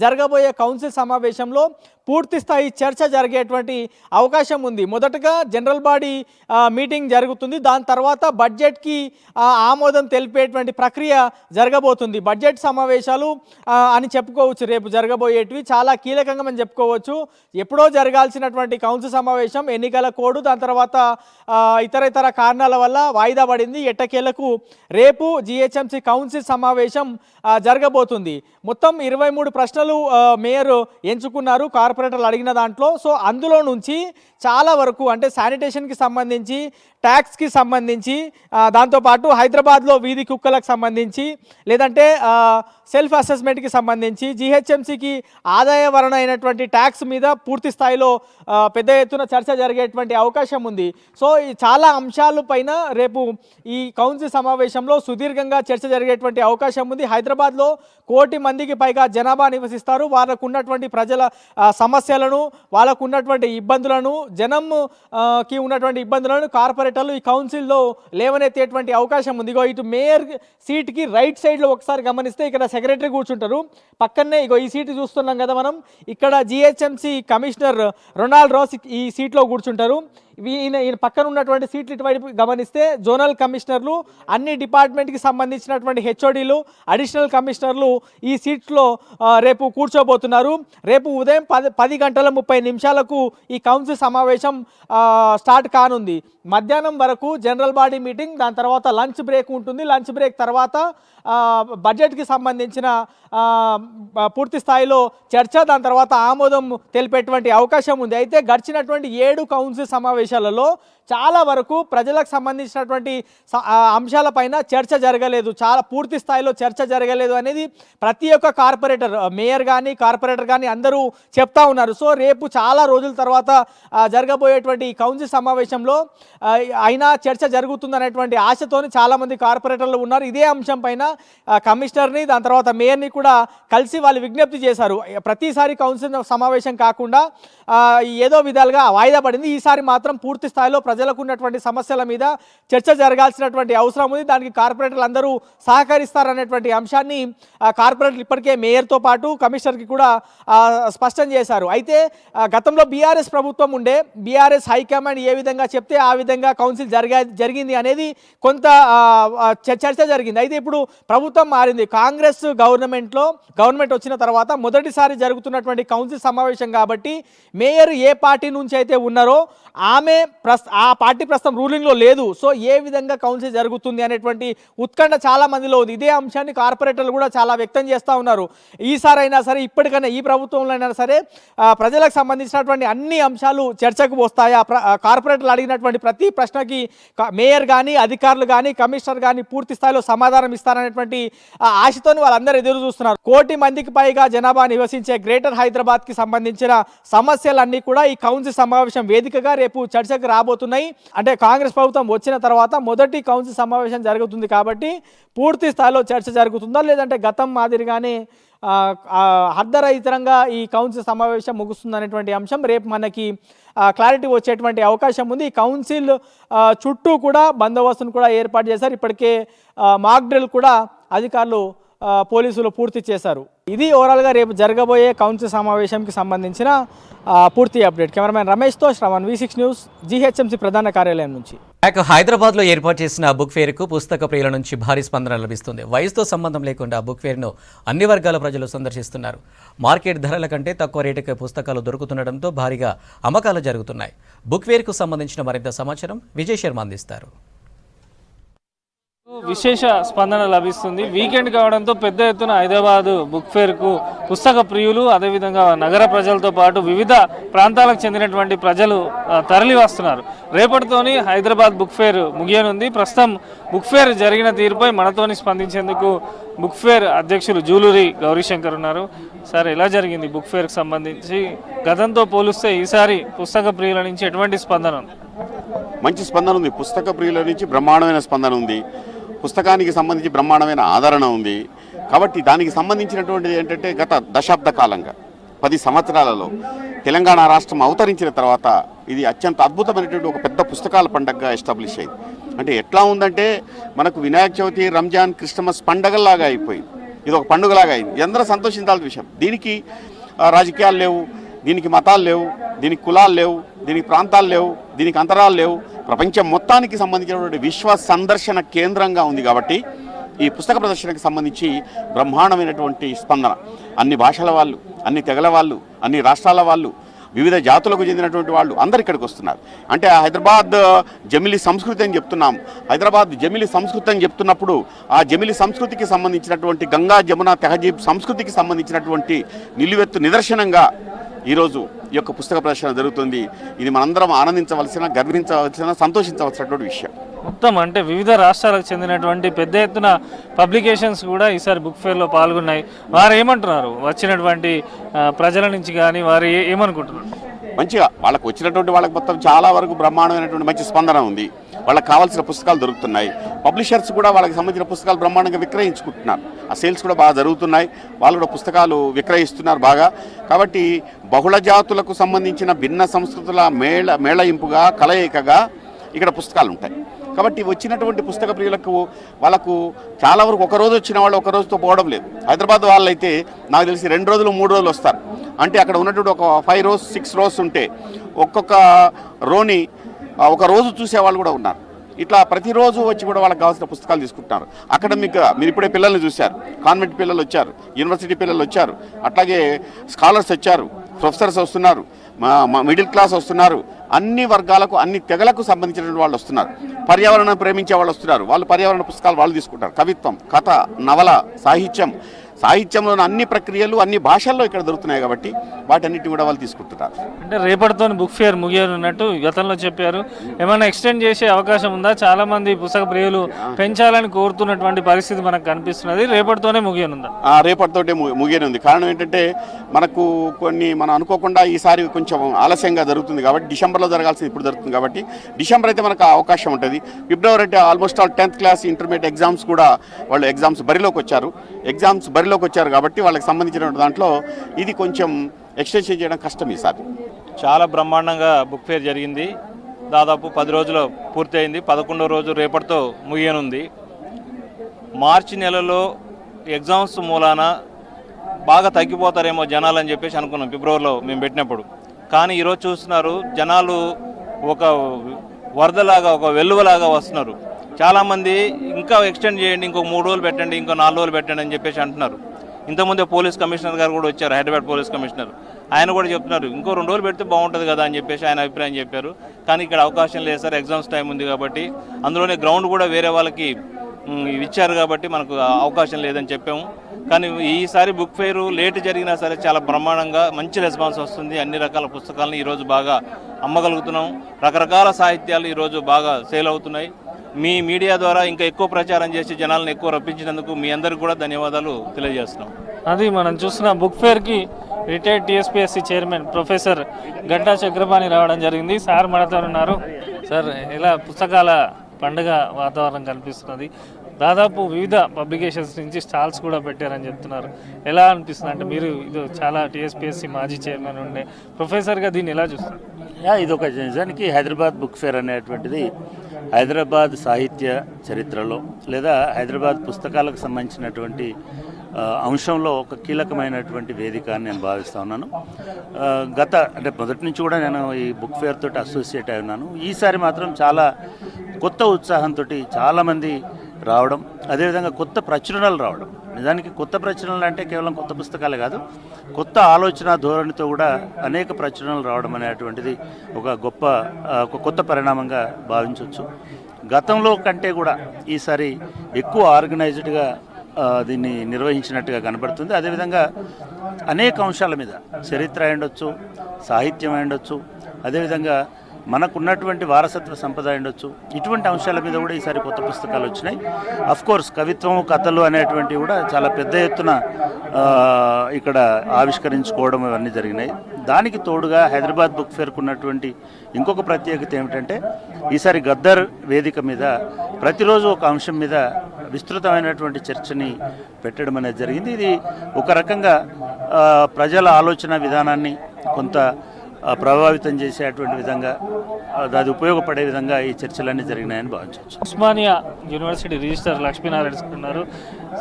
జరగబోయే కౌన్సిల్ సమావేశంలో పూర్తి స్థాయి చర్చ జరిగేటువంటి అవకాశం ఉంది. మొదటగా జనరల్ బాడీ మీటింగ్ జరుగుతుంది, దాని తర్వాత బడ్జెట్కి ఆమోదం తెలిపేటువంటి ప్రక్రియ జరగబోతుంది. బడ్జెట్ సమావేశాలు అని చెప్పుకోవచ్చు రేపు జరగబోయేటివి, చాలా కీలకంగా మనం చెప్పుకోవచ్చు. ఎప్పుడో జరగాల్సినటువంటి కౌన్సిల్ సమావేశం ఎన్నికల కోడ్, దాని తర్వాత ఇతర కారణాల వల్ల వాయిదా పడింది. ఎట్టకేలకు రేపు జిహెచ్ఎంసీ కౌన్సిల్ సమావేశం జరగబోతుంది. మొత్తం 23 ప్రశ్నలు మేయర్ ఎంచుకున్నారు కార్పొరేటర్లు అడిగిన దాంట్లో. సో అందులో నుంచి చాలా వరకు అంటే శానిటేషన్కి సంబంధించి, ట్యాక్స్కి సంబంధించి, దాంతోపాటు హైదరాబాద్లో వీధి కుక్కలకు సంబంధించి, లేదంటే సెల్ఫ్ అసెస్మెంట్కి సంబంధించి, జిహెచ్ఎంసీకి ఆదాయవరణ అయినటువంటి ట్యాక్స్ మీద పూర్తి స్థాయిలో పెద్ద ఎత్తున చర్చ జరిగేటువంటి అవకాశం ఉంది. సో ఈ చాలా అంశాల పైన రేపు ఈ కౌన్సిల్ సమావేశంలో సుదీర్ఘంగా చర్చ జరిగేటువంటి అవకాశం ఉంది. హైదరాబాద్లో 1 కోటి మందికి పైగా జనాభా నివసిస్తారు. వాళ్ళకు ఉన్నటువంటి ప్రజల సమస్యలను, వాళ్ళకు ఉన్నటువంటి ఇబ్బందులను, జనంకి ఉన్నటువంటి ఇబ్బందులను కార్పొరేటర్లు ఈ కౌన్సిల్లో లేవనెత్తేటువంటి అవకాశం ఉంది. ఇగో ఇటు మేయర్ సీట్కి రైట్ సైడ్లో ఒకసారి గమనిస్తే ఇక్కడ సెక్రటరీ కూర్చుంటారు. పక్కనే ఇగో ఈ సీటు చూస్తున్నాం కదా మనం, ఇక్కడ జిహెచ్ఎంసీ కమిషనర్ రొనాల్డ్ రాస్ ఈ సీట్లో కూర్చుంటారు. ఈయన పక్కన ఉన్నటువంటి సీట్లు ఇటువైపు గమనిస్తే జోనల్ కమిషనర్లు, అన్ని డిపార్ట్మెంట్కి సంబంధించినటువంటి హెచ్ఓడీలు, అడిషనల్ కమిషనర్లు ఈ సీట్లో రేపు కూర్చోబోతున్నారు. రేపు ఉదయం 10:30 ఈ కౌన్సిల్ సమావేశం స్టార్ట్ కానుంది. మధ్యాహ్నం వరకు జనరల్ బాడీ మీటింగ్, దాని తర్వాత లంచ్ బ్రేక్ ఉంటుంది. లంచ్ బ్రేక్ తర్వాత బడ్జెట్కి సంబంధించిన పూర్తి స్థాయిలో చర్చ, దాని తర్వాత ఆమోదం తెలిపేటువంటి అవకాశం ఉంది. అయితే గడిచినటువంటి 7 కౌన్సిల్ సమావేశాలలో చాలా వరకు ప్రజలకు సంబంధించినటువంటి అంశాలపైన చర్చ జరగలేదు, చాలా పూర్తి స్థాయిలో చర్చ జరగలేదు అనేది ప్రతి ఒక్క కార్పొరేటర్, మేయర్ కానీ కార్పొరేటర్ కానీ అందరూ చెప్తా ఉన్నారు. సో రేపు చాలా రోజుల తర్వాత జరగబోయేటువంటి ఈ కౌన్సిల్ సమావేశంలో అయినా చర్చ జరుగుతుందనేటువంటి ఆశతోని చాలామంది కార్పొరేటర్లు ఉన్నారు. ఇదే అంశం పైన కమిషనర్ని, దాని తర్వాత మేయర్ని కూడా కలిసి వాళ్ళు విజ్ఞప్తి చేశారు. ప్రతిసారి కౌన్సిల్ సమావేశం కాకుండా ఏదో విధాలుగా వాయిదా పడింది, ఈసారి మాత్రం పూర్తి స్థాయిలో ప్రజలకు ఉన్నటువంటి సమస్యల మీద చర్చ జరగాల్సినటువంటి అవసరం ఉంది. దానికి కార్పొరేటర్లు అందరూ సహకరిస్తారనేటువంటి అంశాన్ని కార్పొరేటర్లు ఇప్పటికే మేయర్తో పాటు కమిషనర్కి కూడా స్పష్టం చేశారు. అయితే గతంలో బీఆర్ఎస్ ప్రభుత్వం ఉండే, బీఆర్ఎస్ హైకమాండ్ ఏ విధంగా చెప్తే ఆ విధంగా కౌన్సిల్ జరిగింది అనేది కొంత చర్చ జరిగింది. అయితే ఇప్పుడు ప్రభుత్వం మారింది. కాంగ్రెస్ గవర్నమెంట్ వచ్చిన తర్వాత మొదటిసారి జరుగుతున్నటువంటి కౌన్సిల్ సమావేశం కాబట్టి మేయర్ ఏ పార్టీ నుంచి అయితే ఉన్నారో ఆ పార్టీ ప్రస్తుతం రూలింగ్లో లేదు. సో ఏ విధంగా కౌన్సిల్ జరుగుతుంది అనేటువంటి ఉత్కంఠ చాలా మందిలో ఉంది. ఇదే అంశాన్ని కార్పొరేటర్లు కూడా చాలా వ్యక్తం చేస్తూ ఉన్నారు. ఈసారైనా సరే, ఇప్పటికైనా ఈ ప్రభుత్వంలో అయినా సరే ప్రజలకు సంబంధించినటువంటి అన్ని అంశాలు చర్చకు వస్తాయా, కార్పొరేటర్లు అడిగినటువంటి ప్రతి ప్రశ్నకి మేయర్ కానీ అధికారులు కానీ కమిషనర్ కానీ పూర్తి స్థాయిలో సమాధానం ఇస్తారనేటువంటి ఆశతో వాళ్ళందరూ ఎదురు చూస్తున్నారు. 1 కోటి మందికి పైగా జనాభా నివసించే గ్రేటర్ హైదరాబాద్కి సంబంధించిన సమస్యలన్నీ కూడా ఈ కౌన్సిల్ సమావేశం వేదికగా రేపు చర్చకు రాబోతున్నాయి. అంటే కాంగ్రెస్ ప్రభుత్వం వచ్చిన తర్వాత మొదటి కౌన్సిల్ సమావేశం జరుగుతుంది కాబట్టి పూర్తి స్థాయిలో చర్చ జరుగుతుందా, లేదంటే గతం మాదిరిగానే అర్ధరహితంగా ఈ కౌన్సిల్ సమావేశం ముగుస్తుందనేటువంటి అంశం రేపు మనకి క్లారిటీ వచ్చేటువంటి అవకాశం ఉంది. ఈ కౌన్సిల్ చుట్టూ కూడా బందోబస్తును కూడా ఏర్పాటు చేశారు. ఇప్పటికే మాక్ డ్రిల్ కూడా అధికారులు పోలీసులు పూర్తి చేశారు. ఇది ఓవరాల్గా రేపు జరగబోయే కౌన్సిల్ సమావేశంకి సంబంధించిన పూర్తి అప్డేట్. కెమెరామెన్ రమేష్తో శ్రవణ్, V6 న్యూస్, GHMC ప్రధాన కార్యాలయం నుంచి. హైదరాబాద్లో ఏర్పాటు చేసిన బుక్ ఫేర్కు పుస్తక ప్రియుల నుంచి భారీ స్పందన లభిస్తుంది. వయసుతో సంబంధం లేకుండా బుక్ ఫేర్ను అన్ని వర్గాల ప్రజలు సందర్శిస్తున్నారు. మార్కెట్ ధరల కంటే తక్కువ రేటుకే పుస్తకాలు దొరుకుతుండటంతో భారీగా అమ్మకాలు జరుగుతున్నాయి. బుక్ ఫేర్కు సంబంధించిన మరింత సమాచారం విజయ్ శర్మ అందిస్తారు. విశేష స్పందన లభిస్తుంది. వీకెండ్ కావడంతో పెద్ద ఎత్తున హైదరాబాద్ బుక్ ఫేర్కు పుస్తక ప్రియులు, అదేవిధంగా నగర ప్రజలతో పాటు వివిధ ప్రాంతాలకు చెందినటువంటి ప్రజలు తరలి వస్తున్నారు. రేపటితోని హైదరాబాద్ బుక్ ఫేర్ ముగియనుంది. ప్రస్తుతం బుక్ ఫేర్ జరిగిన తీరుపై మనతోని స్పందించేందుకు బుక్ ఫేర్ అధ్యక్షులు జూలూరి గౌరీశంకర్ ఉన్నారు. సార్, ఎలా జరిగింది బుక్ ఫేర్కి సంబంధించి? గతంతో పోలిస్తే ఈసారి పుస్తక ప్రియుల నుంచి ఎటువంటి స్పందన ఉంది? మంచి స్పందన ఉంది. పుస్తక ప్రియుల నుంచి బ్రహ్మాండమైన స్పందన ఉంది. పుస్తకానికి సంబంధించి బ్రహ్మాండమైన ఆదరణ ఉంది. కాబట్టి దానికి సంబంధించినటువంటిది ఏంటంటే గత దశాబ్ద కాలంగా 10 సంవత్సరాలలో తెలంగాణ రాష్ట్రం అవతరించిన తర్వాత ఇది అత్యంత అద్భుతమైనటువంటి ఒక పెద్ద పుస్తకాల పండుగగా ఎస్టాబ్లిష్ అయింది. అంటే ఎట్లా ఉందంటే మనకు వినాయక చవితి, రంజాన్, క్రిస్టమస్ పండగల్లాగా అయిపోయింది. ఇది ఒక పండుగలాగా అయింది. అందరూ సంతోషించాల్సిన విషయం. దీనికి రాజకీయాలు లేవు, దీనికి మతాలు లేవు, దీనికి కులాలు లేవు, దీనికి ప్రాంతాలు లేవు, దీనికి అంతరాలు లేవు. ప్రపంచం మొత్తానికి సంబంధించినటువంటి విశ్వ సందర్శన కేంద్రంగా ఉంది. కాబట్టి ఈ పుస్తక ప్రదర్శనకు సంబంధించి బ్రహ్మాండమైనటువంటి స్పందన. అన్ని భాషల వాళ్ళు, అన్ని తెగల వాళ్ళు, అన్ని రాష్ట్రాల వాళ్ళు, వివిధ జాతులకు చెందినటువంటి వాళ్ళు అందరు ఇక్కడికి వస్తున్నారు. అంటే హైదరాబాద్ జమిలి సంస్కృతి అని చెప్తున్నాం. హైదరాబాద్ జమిలి సంస్కృతి అని చెప్తున్నప్పుడు ఆ జమిలి సంస్కృతికి సంబంధించినటువంటి గంగా జమున తెహజీబ్ సంస్కృతికి సంబంధించినటువంటి నిలువెత్తు నిదర్శనంగా ఈరోజు ఈ యొక్క పుస్తక ప్రదర్శన జరుగుతుంది. ఇది మనందరం ఆనందించవలసిన, గర్వించవలసిన, సంతోషించవలసినటువంటి విషయం. మొత్తం అంటే వివిధ రాష్ట్రాలకు చెందినటువంటి పెద్ద ఎత్తున పబ్లికేషన్స్ కూడా ఈసారి బుక్ ఫేర్లో పాల్గొన్నాయి. వారు ఏమంటున్నారు? వచ్చినటువంటి ప్రజల నుంచి కానీ వారు ఏమనుకుంటున్నారు? మంచిగా వాళ్ళకు వచ్చినటువంటి వాళ్ళకి మొత్తం చాలా వరకు బ్రహ్మాండమైనటువంటి మంచి స్పందన ఉంది. వాళ్ళకి కావాల్సిన పుస్తకాలు దొరుకుతున్నాయి. పబ్లిషర్స్ కూడా వాళ్ళకి సంబంధించిన పుస్తకాలు బ్రహ్మాండంగా విక్రయించుకుంటున్నారు. ఆ సేల్స్ కూడా బాగా జరుగుతున్నాయి. వాళ్ళు కూడా పుస్తకాలు విక్రయిస్తున్నారు బాగా. కాబట్టి బహుళ జాతులకు సంబంధించిన భిన్న సంస్కృతుల మేళయింపుగా, కలయికగా ఇక్కడ పుస్తకాలు ఉంటాయి. కాబట్టి వచ్చినటువంటి పుస్తక ప్రియులకు వాళ్ళకు చాలా వరకు ఒక రోజు వచ్చిన వాళ్ళు ఒక రోజుతో పోవడం లేదు. హైదరాబాద్ వాళ్ళు అయితే నాకు తెలిసి 2 రోజులు 3 రోజులు వస్తారు. అంటే అక్కడ ఉన్నటువంటి ఒక 5 rows 6 rows ఉంటే ఒక్కొక్క రోని ఒక రోజు చూసేవాళ్ళు కూడా ఉన్నారు. ఇట్లా ప్రతిరోజు వచ్చి కూడా వాళ్ళకి కావాల్సిన పుస్తకాలు తీసుకుంటున్నారు. అకాడమిక్గా మీరు ఇప్పుడే పిల్లల్ని చూశారు. కాన్వెంట్ పిల్లలు వచ్చారు, యూనివర్సిటీ పిల్లలు వచ్చారు, అట్లాగే స్కాలర్స్ వచ్చారు, ప్రొఫెసర్స్ వస్తున్నారు, మిడిల్ క్లాస్ వస్తున్నారు. అన్ని వర్గాలకు, అన్ని తెగలకు సంబంధించినటువంటి వాళ్ళు వస్తున్నారు. పర్యావరణం ప్రేమించే వాళ్ళు వస్తున్నారు. వాళ్ళు పర్యావరణ పుస్తకాలు వాళ్ళు తీసుకుంటారు. కవిత్వం, కథ, నవల, సాహిత్యంలోని అన్ని ప్రక్రియలు అన్ని భాషల్లో ఇక్కడ దొరుకుతున్నాయి. కాబట్టి వాటన్నిటిని కూడా వాళ్ళు తీసుకుంటున్నారు. అంటే రేపటితో బుక్ ఫేర్ ముగియనున్నట్టు గతంలో చెప్పారు. ఏమైనా ఎక్స్టెండ్ చేసే అవకాశం ఉందా? చాలా మంది పుస్తక ప్రియులు పెంచాలని కోరుతున్నటువంటి పరిస్థితి మనకు కనిపిస్తున్నది. రేపటితోనే ముగియనుందా? రేపటితోటే ముగియనుంది. కారణం ఏంటంటే మనకు మనం అనుకోకుండా ఈసారి కొంచెం ఆలస్యంగా జరుగుతుంది. కాబట్టి డిసెంబర్లో జరగాల్సింది ఇప్పుడు జరుగుతుంది. కాబట్టి డిసెంబర్ అయితే మనకు అవకాశం ఉంటుంది. ఫిబ్రవరి అంటే almost all 10th class intermediate exams కూడా వాళ్ళు ఎగ్జామ్స్ బరిలోకి వచ్చారు. కాబట్టి వాళ్ళకి సంబంధించిన దాంట్లో ఇది కొంచెం ఎక్స్టెన్షన్ చేయడం కష్టం ఈసారి. చాలా బ్రహ్మాండంగా బుక్ ఫేర్ జరిగింది. దాదాపు 10 రోజులు పూర్తయింది. 11వ రోజు రేపటితో ముగియనుంది. మార్చి నెలలో ఎగ్జామ్స్ మూలాన బాగా తగ్గిపోతారేమో జనాలు అని చెప్పేసి అనుకున్నాం ఫిబ్రవరిలో మేము పెట్టినప్పుడు. కానీ ఈరోజు చూస్తున్నారు జనాలు ఒక వరదలాగా, ఒక వెల్లువలాగా వస్తున్నారు. చాలామంది ఇంకా ఎక్స్టెండ్ చేయండి, ఇంకో 3 రోజులు పెట్టండి, ఇంకో 4 రోజులు పెట్టండి అని చెప్పేసి అంటున్నారు. ఇంతకుముందే పోలీస్ కమిషనర్ గారు కూడా వచ్చారు, హైదరాబాద్ పోలీస్ కమిషనర్. ఆయన కూడా చెప్తున్నారు ఇంకో 2 రోజులు పెడితే బాగుంటుంది కదా అని చెప్పేసి ఆయన అభిప్రాయం చెప్పారు. కానీ ఇక్కడ అవకాశం లేదు సార్, ఎగ్జామ్స్ టైం ఉంది కాబట్టి. అందులోనే గ్రౌండ్ కూడా వేరే వాళ్ళకి ఇచ్చారు కాబట్టి మనకు అవకాశం లేదని చెప్పాము. కానీ ఈసారి బుక్ ఫేర్ లేట్ జరిగినా సరే చాలా బ్రహ్మాండంగా మంచి రెస్పాన్స్ వస్తుంది. అన్ని రకాల పుస్తకాలను ఈరోజు బాగా అమ్మగలుగుతున్నాం. రకరకాల సాహిత్యాలు ఈరోజు బాగా సేల్ అవుతున్నాయి. మీ మీడియా ద్వారా ఇంకా ఎక్కువ ప్రచారం చేసి జనాలను ఎక్కువ రప్పించినందుకు మీ అందరికీ కూడా ధన్యవాదాలు తెలియజేస్తున్నాం. అది మనం చూసిన బుక్ ఫేర్కి retired TSPSC chairman professor Ganta Chakrapani రావడం జరిగింది. సార్ మనతో ఉన్నారు. సార్, ఇలా పుస్తకాల పండుగ వాతావరణం కనిపిస్తున్నది. దాదాపు వివిధ పబ్లికేషన్స్ నుంచి స్టాల్స్ కూడా పెట్టారని చెప్తున్నారు. ఎలా అనిపిస్తుంది? అంటే మీరు ఇది చాలా టీఎస్పీఎస్సీ మాజీ చైర్మన్ ఉండే ప్రొఫెసర్గా దీన్ని ఎలా చూస్తారు? ఇది ఒక నిజానికి హైదరాబాద్ బుక్ ఫేర్ అనేటువంటిది హైదరాబాద్ సాహిత్య చరిత్రలో లేదా హైదరాబాద్ పుస్తకాలకు సంబంధించినటువంటి అంశంలో ఒక కీలకమైనటువంటి వేదిక అని నేను భావిస్తూ ఉన్నాను. అంటే మొదటి నుంచి కూడా నేను ఈ బుక్ ఫేర్ తోటి అసోసియేట్ అయి ఉన్నాను. ఈసారి మాత్రం చాలా కొత్త ఉత్సాహంతో చాలామంది రావడం, అదేవిధంగా కొత్త ప్రచురణలు రావడం. నిజానికి కొత్త ప్రచురణలు అంటే కేవలం కొత్త పుస్తకాలే కాదు, కొత్త ఆలోచన ధోరణితో కూడా అనేక ప్రచురణలు రావడం అనేటువంటిది ఒక కొత్త పరిణామంగా భావించవచ్చు. గతంలో కంటే కూడా ఈసారి ఎక్కువ ఆర్గనైజ్డ్గా దీన్ని నిర్వహించినట్టుగా కనబడుతుంది. అదేవిధంగా అనేక అంశాల మీద చరిత్ర అయ్యుండొచ్చు, సాహిత్యం అయ్యుండొచ్చు, అదేవిధంగా మనకున్నటువంటి వారసత్వ సంపద అయ్యుండొచ్చు, ఇటువంటి అంశాల మీద కూడా ఈసారి కొత్త పుస్తకాలు వచ్చినాయి. అఫ్కోర్స్ కవిత్వం, కథలు అనేటువంటివి కూడా చాలా పెద్ద ఎత్తున ఇక్కడ ఆవిష్కరించుకోవడం ఇవన్నీ జరిగినాయి. దానికి తోడుగా హైదరాబాద్ బుక్ ఫేర్కు ఉన్నటువంటి ఇంకొక ప్రత్యేకత ఏమిటంటే ఈసారి గద్దర్ వేదిక మీద ప్రతిరోజు ఒక అంశం మీద విస్తృతమైనటువంటి చర్చని పెట్టడం అనేది జరిగింది. ఇది ఒక రకంగా ప్రజల ఆలోచన విధానాన్ని కొంత ప్రభావితం చేసేటువంటి విధంగా, అది ఉపయోగపడే విధంగా ఈ చర్చలన్నీ జరిగినాయని భావించవచ్చు. ఉస్మానియా యూనివర్సిటీ రిజిస్టర్ లక్ష్మీనారాయణ ఉన్నారు.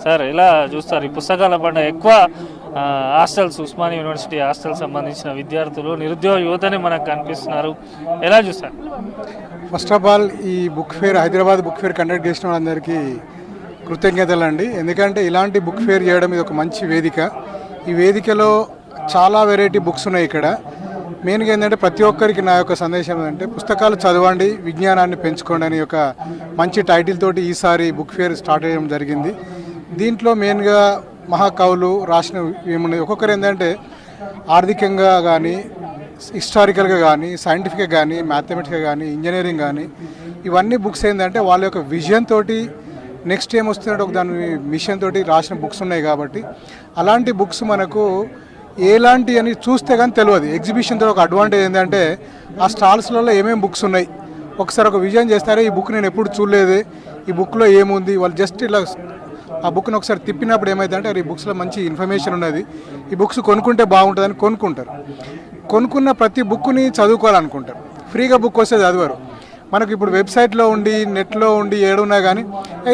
సార్, ఎలా చూస్తారు ఈ పుస్తకాల పండుగ? ఎక్కువ హాస్టల్స్, ఉస్మానియా యూనివర్సిటీ హాస్టల్ సంబంధించిన విద్యార్థులు, నిరుద్యోగ యువతని మనకు కనిపిస్తున్నారు, ఎలా చూస్తారు? ఫస్ట్ ఆఫ్ ఆల్ ఈ book fair, Hyderabad book fair conduct చేసిన వాళ్ళందరికీ కృతజ్ఞతలు అండి. ఎందుకంటే ఇలాంటి బుక్ ఫేర్ చేయడం ఇది ఒక మంచి వేదిక. ఈ వేదికలో చాలా వెరైటీ బుక్స్ ఉన్నాయి. ఇక్కడ మెయిన్గా ఏంటంటే ప్రతి ఒక్కరికి నా యొక్క సందేశం ఏంటంటే పుస్తకాలు చదవండి, విజ్ఞానాన్ని పెంచుకోండి అని ఒక మంచి టైటిల్ తోటి ఈసారి బుక్ ఫేర్ స్టార్ట్ చేయడం జరిగింది. దీంట్లో మెయిన్గా మహాకవులు రాసిన ఏమున్నాయి, ఒక్కొక్కరు ఏంటంటే ఆర్థికంగా కానీ, హిస్టారికల్గా కానీ, సైంటిఫిక్గా కానీ, మ్యాథమెటిక్గా కానీ, ఇంజనీరింగ్ కానీ, ఇవన్నీ బుక్స్ ఏంటంటే వాళ్ళ యొక్క విజన్ తోటి నెక్స్ట్ ఏం వస్తున్నట్టు ఒక దాని మిషన్ తోటి రాసిన బుక్స్ ఉన్నాయి. కాబట్టి అలాంటి బుక్స్ మనకు ఎలాంటి అని చూస్తే కానీ తెలియదు. ఎగ్జిబిషన్తో ఒక అడ్వాంటేజ్ ఏంటంటే ఆ స్టాల్స్లలో ఏమేమి బుక్స్ ఉన్నాయి ఒకసారి ఒక విజన్ చేస్తారే, ఈ బుక్ నేను ఎప్పుడు చూడలేదు, ఈ బుక్లో ఏముంది, వాళ్ళు జస్ట్ ఇలా ఆ బుక్ని ఒకసారి తిప్పినప్పుడు ఏమైందంటే ఈ బుక్స్లో మంచి ఇన్ఫర్మేషన్ ఉన్నది, ఈ బుక్స్ కొనుక్కుంటే బాగుంటుందని కొనుక్కుంటారు. కొనుక్కున్న ప్రతి బుక్ని చదువుకోవాలనుకుంటారు. ఫ్రీగా బుక్ వస్తే చదవరు. మనకు ఇప్పుడు వెబ్సైట్లో ఉండి, నెట్లో ఉండి, ఏడున్నా కానీ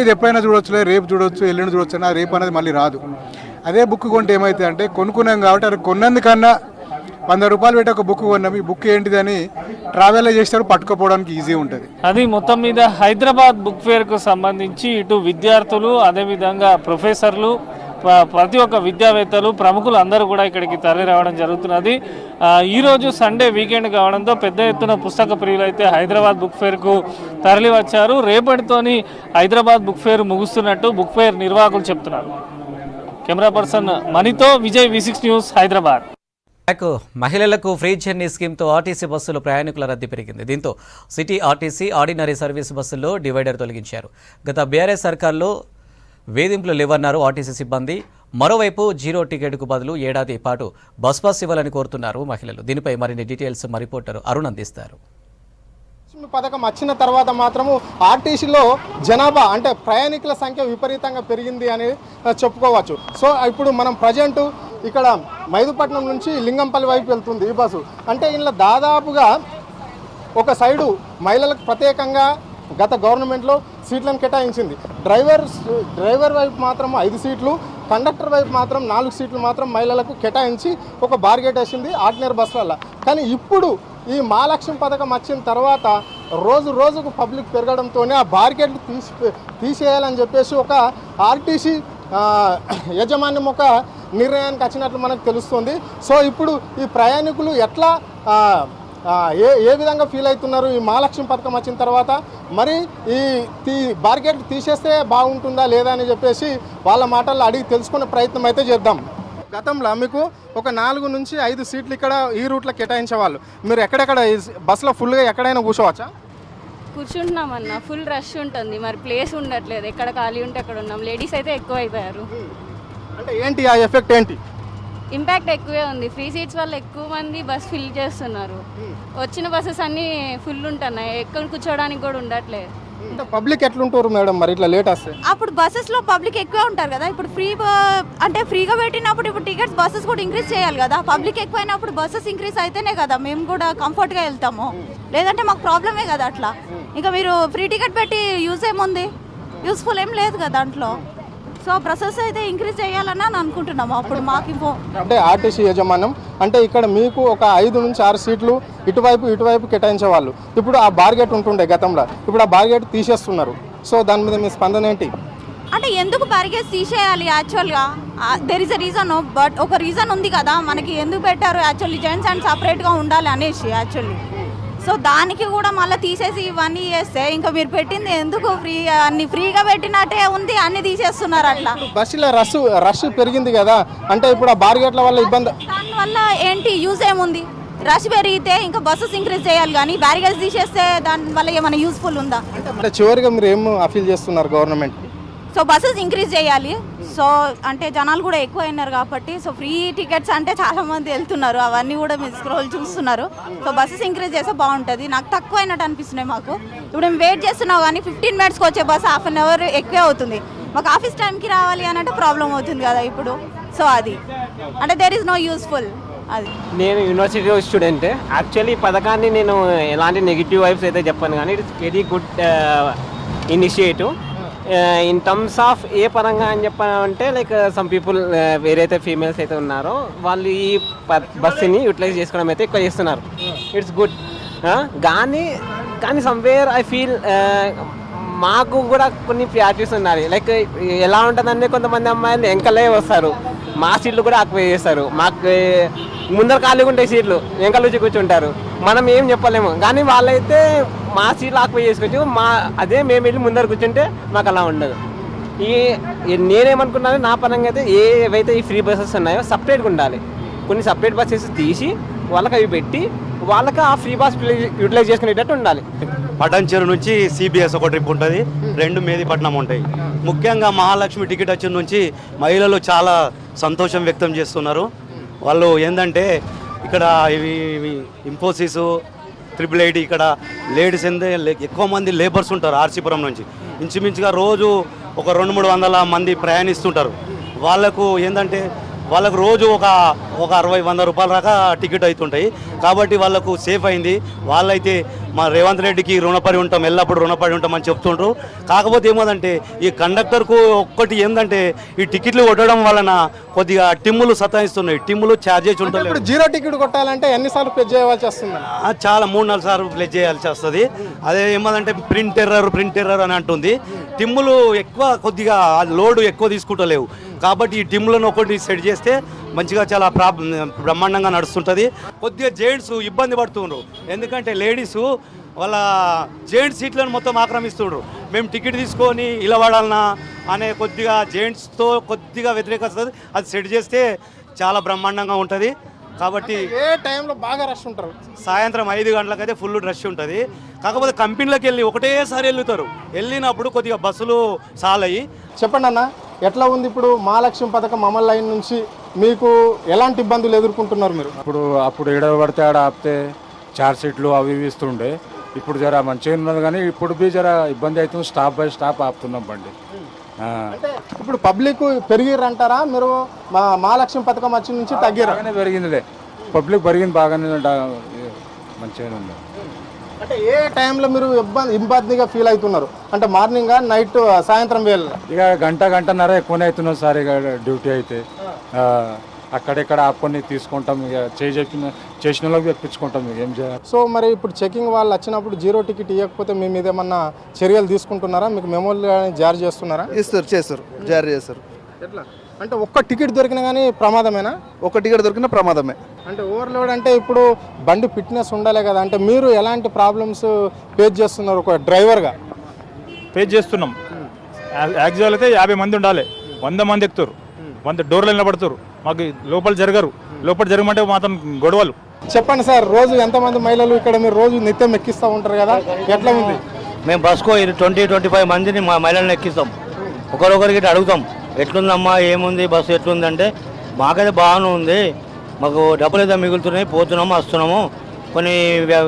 ఇది ఎప్పుడైనా చూడొచ్చులే, రేపు చూడొచ్చు, ఎల్లుండి చూడొచ్చు అని, రేపు అనేది మళ్ళీ రాదు. అదే బుక్ కొంటే ఏమవుతుంది అంటే కొనుక్కున్నాం కాబట్టి అది కొన్నందుకన్నా 100 రూపాయలు పెట్టి ఒక బుక్ కొన్నాం, ఈ బుక్ ఏంటిదని ట్రావెల్ చేస్తారు, పట్టుకోపోవడానికి ఈజీ ఉంటుంది. అది మొత్తం మీద హైదరాబాద్ బుక్ ఫేర్కు సంబంధించి ఇటు విద్యార్థులు, అదేవిధంగా ప్రొఫెసర్లు, ప్రతి ఒక్క విద్యావేత్తలు, ప్రముఖులు అందరూ కూడా ఇక్కడికి తరలి రావడం జరుగుతున్నది. ఈరోజు సండే వీకెండ్ కావడంతో పెద్ద ఎత్తున పుస్తక ప్రియులు అయితే హైదరాబాద్ బుక్ ఫేర్కు తరలి వచ్చారు. రేపటితోని హైదరాబాద్ బుక్ ఫేర్ ముగుస్తున్నట్టు బుక్ ఫేర్ నిర్వాహకులు చెప్తున్నారు. కెమెరా పర్సన్ మనీతో విజయ్, V6 న్యూస్, హైదరాబాద్. మహిళలకు ఫ్రీ జర్నీ స్కీమ్తో ఆర్టీసీ బస్సులు ప్రయాణికుల రద్దీ పెరిగింది. దీంతో సిటీ ఆర్టీసీ ఆర్డినరీ సర్వీస్ బస్సుల్లో డివైడర్ తొలగించారు. గత బీఆర్ఎస్ సర్కార్లో వేధింపులు లేవన్నారు ఆర్టీసీ సిబ్బంది. మరోవైపు జీరో టికెట్కు బదులు ఏడాది పాటు బస్ పాస్ ఇవ్వాలని కోరుతున్నారు మహిళలు. దీనిపై మరిన్ని డీటెయిల్స్ మా రిపోర్టర్ అరుణ్ అందిస్తారు. పథకం వచ్చిన తర్వాత మాత్రము ఆర్టీసీలో జనాభా అంటే ప్రయాణికుల సంఖ్య విపరీతంగా పెరిగింది అని చెప్పుకోవచ్చు. సో ఇప్పుడు మనం ప్రజెంట్ ఇక్కడ మైదుపట్నం నుంచి లింగంపల్లి వైపు వెళ్తుంది ఈ బస్సు. అంటే ఇందులో దాదాపుగా ఒక సైడు మహిళలకు ప్రత్యేకంగా గత గవర్నమెంట్లో సీట్లను కేటాయించింది. డ్రైవర్ వైపు మాత్రం 5 సీట్లు, కండక్టర్ వైపు మాత్రం 4 సీట్లు మాత్రం మహిళలకు కేటాయించి ఒక బార్గెట్ వేసింది ఆర్డినరీ బస్సులలో. కానీ ఇప్పుడు ఈ మహాలక్ష్మి పథకం వచ్చిన తర్వాత రోజు రోజుకు పబ్లిక్ పెరగడంతోనే ఆ బార్గెట్లు తీసేయాలని చెప్పేసి ఒక ఆర్టీసీ యాజమాన్యం ఒక నిర్ణయానికి వచ్చినట్లు మనకు తెలుస్తుంది. సో ఇప్పుడు ఈ ప్రయాణికులు ఎట్లా ఏ విధంగా ఫీల్ అవుతున్నారు ఈ మహాలక్ష్మి పథకం వచ్చిన తర్వాత, మరి ఈ బార్గెట్ తీసేస్తే బాగుంటుందా లేదా అని చెప్పేసి వాళ్ళ మాటల్లో అడిగి తెలుసుకునే ప్రయత్నం అయితే చేద్దాం. గతంలో మీకు ఒక 4 నుంచి 5 సీట్లు ఇక్కడ ఈ రూట్లో కేటాయించేవాళ్ళు. మీరు ఎక్కడెక్కడ బస్సులో ఫుల్గా ఎక్కడైనా కూర్చోవచ్చా? కూర్చుంటున్నామన్నా, ఫుల్ రష్ ఉంటుంది, మరి ప్లేస్ ఉండట్లేదు, ఎక్కడ ఖాళీ ఉంటే అక్కడ ఉన్నాం. లేడీస్ అయితే ఎక్కువ అయిపోయారు. అంటే ఏంటి ఆ ఎఫెక్ట్ ఏంటి? ఇంపాక్ట్ ఎక్కువే ఉంది. ఫ్రీ సీట్స్ వల్ల ఎక్కువ మంది బస్ ఫిల్ చేస్తున్నారు. వచ్చిన బస్సెస్ అన్నీ ఫుల్ ఉంటున్నాయి, ఎక్కడ కూర్చోడానికి కూడా ఉండట్లేదు. అంటే పబ్లిక్ ఎట్లుంటారు మేడం మరి ఇట్లా లేట్ వస్తే? అప్పుడు బస్సెస్లో పబ్లిక్ ఎక్కువ ఉంటారు కదా, ఇప్పుడు అంటే ఫ్రీగా పెట్టినప్పుడు ఇప్పుడు టికెట్స్ బస్సెస్ కూడా ఇంక్రీజ్ చేయాలి కదా. పబ్లిక్ ఎక్కువైనప్పుడు బస్సెస్ ఇంక్రీజ్ అయితేనే కదా మేము కూడా కంఫర్ట్గా వెళ్తాము, లేదంటే మాకు ప్రాబ్లమే కదా అట్లా. ఇంకా మీరు ఫ్రీ టికెట్ పెట్టి యూజ్ ఏముంది, యూస్ఫుల్ ఏం లేదు కదా దాంట్లో. సో బస్సెస్ అయితే ఇంక్రీజ్ చేయాలని అని అనుకుంటున్నాము. అప్పుడు మాకు అంటే ఆర్టీసీ యాజమాన్యం అంటే ఇక్కడ మీకు ఒక 5 నుంచి 6 సీట్లు ఇటువైపు కేటాయించేవాళ్ళు. ఇప్పుడు ఆ బార్గేట్ ఉంటుండే గతంలో, ఇప్పుడు ఆ బార్గేట్ తీసేస్తున్నారు. సో దాని మీద మీ స్పందన ఏంటి? అంటే ఎందుకు బ్యారికేడ్స్ తీసేయాలి? యాక్చువల్గా there is a reason, but ఒక రీజన్ ఉంది కదా మనకి ఎందుకు పెట్టారు యాక్చువల్లీ జెంట్స్ అండ్ సపరేట్గా ఉండాలి అనేసి యాక్చువల్లీ. సో దానికి కూడా మళ్ళీ తీసేసి ఇవన్నీ చేస్తే ఇంకా మీరు పెట్టింది ఎందుకు అన్ని ఫ్రీగా పెట్టినట్టే ఉంది, అన్ని తీసేస్తున్నారు. అట్లా బస్సులో రష్ పెరిగింది కదా, అంటే ఇప్పుడు ఆ బార్గేట్ల వల్ల ఇబ్బంది, దానివల్ల ఏంటి యూజ్ ఏముంది? రష్ పెరిగితే ఇంకా బస్సెస్ ఇంక్రీజ్ చేయాలి కానీ బ్యారికేడ్స్ తీసేస్తే దానివల్ల ఏమైనా యూస్ఫుల్ ఉందా? అంటే చివరిగా మీరు ఏం అపీల్ చేస్తున్నారు గవర్నమెంట్? సో బస్సెస్ ఇంక్రీజ్ చేయాలి. సో అంటే జనాలు కూడా ఎక్కువ అయినారు కాబట్టి సో ఫ్రీ టికెట్స్ అంటే చాలా మంది వెళ్తున్నారు, అవన్నీ కూడా మీరు స్క్రోల్ చూస్తున్నారు. సో బస్సెస్ ఇంక్రీజ్ చేస్తే బాగుంటుంది. నాకు తక్కువ అయినట్టు అనిపిస్తున్నాయి మాకు. ఇప్పుడు మేము వెయిట్ చేస్తున్నాం కానీ 15 మినిట్స్కి వచ్చే బస్సు ½ అన్ అవర్ ఎక్కువే అవుతుంది. మాకు ఆఫీస్ టైంకి రావాలి అని అంటే ప్రాబ్లం అవుతుంది కదా ఇప్పుడు. సో అది అంటే దేర్ ఈజ్ నో యూస్ఫుల్. అది నేను యూనివర్సిటీ స్టూడెంట్. యాక్చువల్లీ ఈ పథకాన్ని నేను ఎలాంటి నెగిటివ్ వైబ్స్ అయితే చెప్పాను కానీ it's very good initiative. In terms of ఏ పరంగా అని చెప్పాలంటే లైక్ సమ్ పీపుల్ వేరైతే ఫీమేల్స్ అయితే ఉన్నారో వాళ్ళు ఈ బస్సుని యూటిలైజ్ చేసుకోవడం అయితే ఎక్కువ చేస్తున్నారు. It's good. కానీ సమ్వేర్ ఐ ఫీల్ మాకు కూడా కొన్ని ప్రియారిటీస్ ఉండాలి. లైక్ ఎలా ఉంటుందంటే కొంతమంది అమ్మాయిలు వెంకలే వస్తారు, మా సీట్లు కూడా ఆక్యుపై చేస్తారు. మాకు ముందర ఖాళీగా ఉంటాయి సీట్లు, వెంకల వచ్చి కూర్చుంటారు. మనం ఏం చెప్పలేము కానీ వాళ్ళైతే మా సీట్లు ఆక్యుపై చేసుకోవచ్చు. అదే మేము వెళ్ళి ముందర కూర్చుంటే మాకు అలా ఉండదు. నేనేమనుకున్నాను నా పరంగా అయితే ఏవైతే ఈ ఫ్రీ బస్సెస్ ఉన్నాయో సపరేట్గా ఉండాలి. కొన్ని సపరేట్ బస్సెస్ తీసి వాళ్ళకి అవి పెట్టి వాళ్ళకి ఆ ఫ్రీ బస్ యూటిలైజ్ చేసుకునేటట్టు ఉండాలి. పటాన్చెరు నుంచి సిబిఎస్ ఒక ట్రిప్ ఉంటుంది, 2 మేదిపట్నం ఉంటాయి. ముఖ్యంగా మహాలక్ష్మి టికెట్ వచ్చిన నుంచి మహిళలు చాలా సంతోషం వ్యక్తం చేస్తున్నారు. వాళ్ళు ఏంటంటే ఇక్కడ ఇవి ఇన్ఫోసిస్, 888 ఇక్కడ లేడీస్ ఎక్కువ మంది లేబర్స్ ఉంటారు. ఆర్సీపురం నుంచి ఇంచుమించుగా రోజు ఒక 200-300 మంది ప్రయాణిస్తుంటారు. వాళ్ళకు ఏంటంటే వాళ్ళకు రోజు ఒక 60-100 రూపాయల దాకా టికెట్ అవుతుంటాయి. కాబట్టి వాళ్ళకు సేఫ్ అయింది. వాళ్ళైతే మా రేవంత్ రెడ్డికి రుణపడి ఉంటాం, ఎల్లప్పుడూ రుణపడి ఉంటామని చెప్తుంటారు. కాకపోతే ఏమోదంటే ఈ కండక్టర్కు ఒక్కటి ఏంటంటే ఈ టికెట్లు కొట్టడం వలన కొద్దిగా టిమ్ములు సతాయిస్తున్నాయి. టిమ్ములు ఛార్జెస్ ఉంటాయి. ఇప్పుడు 0 టికెట్ కొట్టాలంటే ఎన్నిసార్లు ప్లే చేయవలసి వస్తుంది? చాలా 3-4 సార్లు ప్లే చేయాల్సి వస్తుంది. అదే ఏమదంటే ప్రింట్ ఎర్రర్ అని అంటుంది. టిమ్ములు ఎక్కువ కొద్దిగా లోడ్ ఎక్కువ తీసుకుంటలేవు. కాబట్టి ఈ టిమ్లను ఒకటి సెట్ చేస్తే మంచిగా చాలా బ్రహ్మాండంగా నడుస్తుంటుంది. కొద్దిగా జెంట్స్ ఇబ్బంది పడుతున్నారు, ఎందుకంటే లేడీస్ వాళ్ళ జెంట్స్ సీట్లను మొత్తం ఆక్రమిస్తుండ్రు. మేము టికెట్ తీసుకొని ఇలా వాడాలన్నా అనే కొద్దిగా జెంట్స్తో కొద్దిగా వ్యతిరేకత వస్తుంది. అది సెట్ చేస్తే చాలా బ్రహ్మాండంగా ఉంటుంది. కాబట్టి ఏ టైంలో బాగా రష్ ఉంటారు? సాయంత్రం 5 గంటలకైతే ఫుల్ రష్ ఉంటుంది. కాకపోతే కంపెనీలకు వెళ్ళి ఒకటేసారి వెళ్తారు. వెళ్ళినప్పుడు కొద్దిగా బస్సులు సాలయ్యి. చెప్పండి అన్న, ఎట్లా ఉంది ఇప్పుడు మహాలక్ష్మి పథకం అమలు అయిన నుంచి మీకు ఎలాంటి ఇబ్బందులు ఎదుర్కొంటున్నారు మీరు? అప్పుడు ఎడ పడితే ఆడ ఆపితే 4 సీట్లు అవి ఇస్తుండే. ఇప్పుడు జర మంచిగా ఉన్నది కానీ ఇప్పుడు జర ఇబ్బంది అవుతుంది. స్టాప్ బై స్టాప్ ఆపుతున్నాం బండి. అంటే ఇప్పుడు పబ్లిక్ పెరిగిరంటారా మీరు? మహాలక్ష్మి పథకం వచ్చి నుంచి తగ్గిరానే పెరిగిందిలే, పబ్లిక్ పెరిగింది బాగానే, మంచిగానే ఉంది. అంటే ఏ టైంలో మీరు ఇబ్బందిగా ఫీల్ అవుతున్నారు? అంటే మార్నింగ్ నైట్ సాయంత్రం వేళ? ఇక గంటన్నర ఎక్కువనే అవుతున్నారు సార్. ఇక డ్యూటీ అయితే అక్కడెక్కడ ఆపుకొని తీసుకుంటాం. ఇక చేసిన వాళ్ళకి తెప్పించుకుంటాం. ఇక ఏం చేయాలి? సో మరి ఇప్పుడు చెకింగ్ వాళ్ళు వచ్చినప్పుడు 0 టికెట్ ఇవ్వకపోతే మీ మీద ఏమన్నా చర్యలు తీసుకుంటున్నారా? మీకు మెమోలు జారీ చేస్తున్నారా? చేస్తారు, జారీ చేస్తారు. ఎట్లా అంటే ఒక్క టికెట్ దొరికినా కానీ ప్రమాదమేనా? ఒక టికెట్ దొరికినా ప్రమాదమే. అంటే ఓవర్లోడ్ అంటే ఇప్పుడు బండి ఫిట్నెస్ ఉండాలి కదా. అంటే మీరు ఎలాంటి ప్రాబ్లమ్స్ ఫేస్ చేస్తున్నారు ఒక డ్రైవర్గా? ఫేస్ చేస్తున్నాం. యాక్చువల్ అయితే 50 మంది ఉండాలి, 100 మంది ఎక్కుతారు, 100 డోర్లు నిలబడతారు. మాకు లోపల జరగమంటే మాత్రం గొడవలు. చెప్పండి సార్, రోజు ఎంతమంది మహిళలు ఇక్కడ మీరు రోజు నిత్యం ఎక్కిస్తూ ఉంటారు కదా, ఎట్లా ఉంది? మేము బస్కో 20-25 మందిని మా మహిళలను ఎక్కిస్తాం. ఒకరొకరికి అడుగుతాం ఎట్లుందమ్మా, ఏముంది బస్సు ఎట్లుందంటే మాకైతే బాగానే ఉంది, మాకు డబ్బులు అయితే మిగులుతున్నాయి, పోతున్నాము వస్తున్నాము. కొన్ని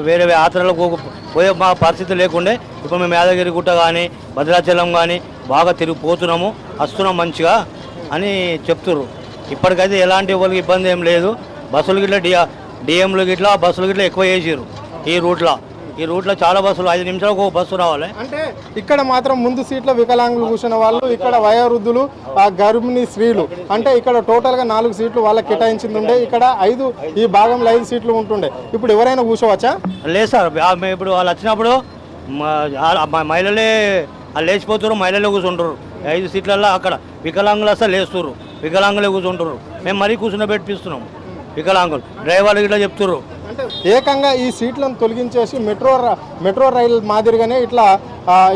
వేరే యాత్రలకు పోయే మా పరిస్థితి లేకుండే ఇప్పుడు మేము యాదగిరి గుట్ట కానీ భద్రాచలం కానీ బాగా పోతున్నాము వస్తున్నాం మంచిగా అని చెప్తున్నారు. ఇప్పటికైతే ఎలాంటి వాళ్ళకి ఇబ్బంది ఏం లేదు. బస్సులు గిట్లా డిఎంలు గిట్లా బస్సులు గిట్లా ఎక్కువ చేసారు ఈ రూట్లో. ఈ రూట్లో చాలా బస్సులు 5 నిమిషాలకు ఒక బస్సు రావాలి. అంటే ఇక్కడ మాత్రం ముందు సీట్లో వికలాంగులు కూర్చున్న వాళ్ళు, ఇక్కడ వయోవృద్ధులు, గర్భిణీ స్త్రీలు, అంటే ఇక్కడ టోటల్గా 4 సీట్లు వాళ్ళకి కేటాయించింది ఉండే. ఇక్కడ 5 ఈ భాగంలో 5 సీట్లు ఉంటుండే. ఇప్పుడు ఎవరైనా కూర్చోవచ్చా? లేదు సార్, ఇప్పుడు వాళ్ళు వచ్చినప్పుడు మహిళలే లేచిపోతారు, మహిళలే కూర్చుంటారు. 5 సీట్లలో అక్కడ వికలాంగులు వస్తే లేస్తున్నారు, వికలాంగులే కూర్చుంటారు. మేము మరీ కూర్చుండబెట్టిస్తున్నాం వికలాంగులు. డ్రైవర్లు ఇట్లా చెప్తున్నారు. అంటే ఏకంగా ఈ సీట్లను తొలగించేసి మెట్రో రైలు మాదిరిగానే ఇట్లా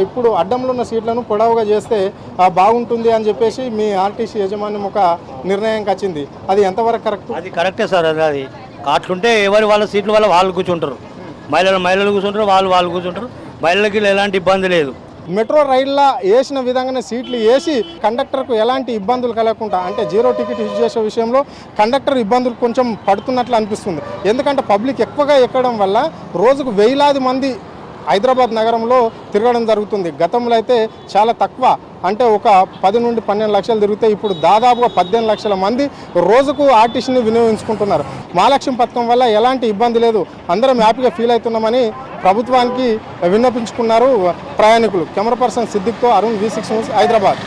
ఇప్పుడు అడ్డంలో ఉన్న సీట్లను పొడవుగా చేస్తే బాగుంటుంది అని చెప్పేసి మీ ఆర్టీసీ యాజమాన్యం ఒక నిర్ణయంకి వచ్చింది. అది ఎంతవరకు కరెక్ట్? అది కరెక్టే సార్. అది అట్లుంటే ఎవరి వాళ్ళ సీట్ల వల్ల వాళ్ళు కూర్చుంటారు, మహిళలు కూర్చుంటారు, వాళ్ళు కూర్చుంటారు. మహిళలకి ఎలాంటి ఇబ్బంది లేదు. మెట్రో రైల్లో వేసిన విధంగానే సీట్లు వేసి కండక్టర్కు ఎలాంటి ఇబ్బందులు కలగకుండా, అంటే 0 టికెట్ యూజ్ చేసే విషయంలో కండక్టర్ ఇబ్బందులు కొంచెం పడుతున్నట్లు అనిపిస్తుంది. ఎందుకంటే పబ్లిక్ ఎక్కువగా ఎక్కడం వల్ల రోజుకు వేలాది మంది హైదరాబాద్ నగరంలో తిరగడం జరుగుతుంది. గతంలో అయితే చాలా తక్కువ, అంటే ఒక 10 నుండి 12 లక్షలు తిరిగితే ఇప్పుడు దాదాపుగా 18 లక్షల మంది రోజుకు ఆర్టీసీని వినియోగించుకుంటున్నారు. మహాలక్ష్మి పథకం వల్ల ఎలాంటి ఇబ్బంది లేదు, అందరం హ్యాపీగా ఫీల్ అవుతున్నామని ప్రభుత్వానికి విన్నపించుకున్నారు ప్రయాణికులు. కెమెరా పర్సన్ సిద్దిక్తో అరుణ్, V6 న్యూస్, హైదరాబాద్.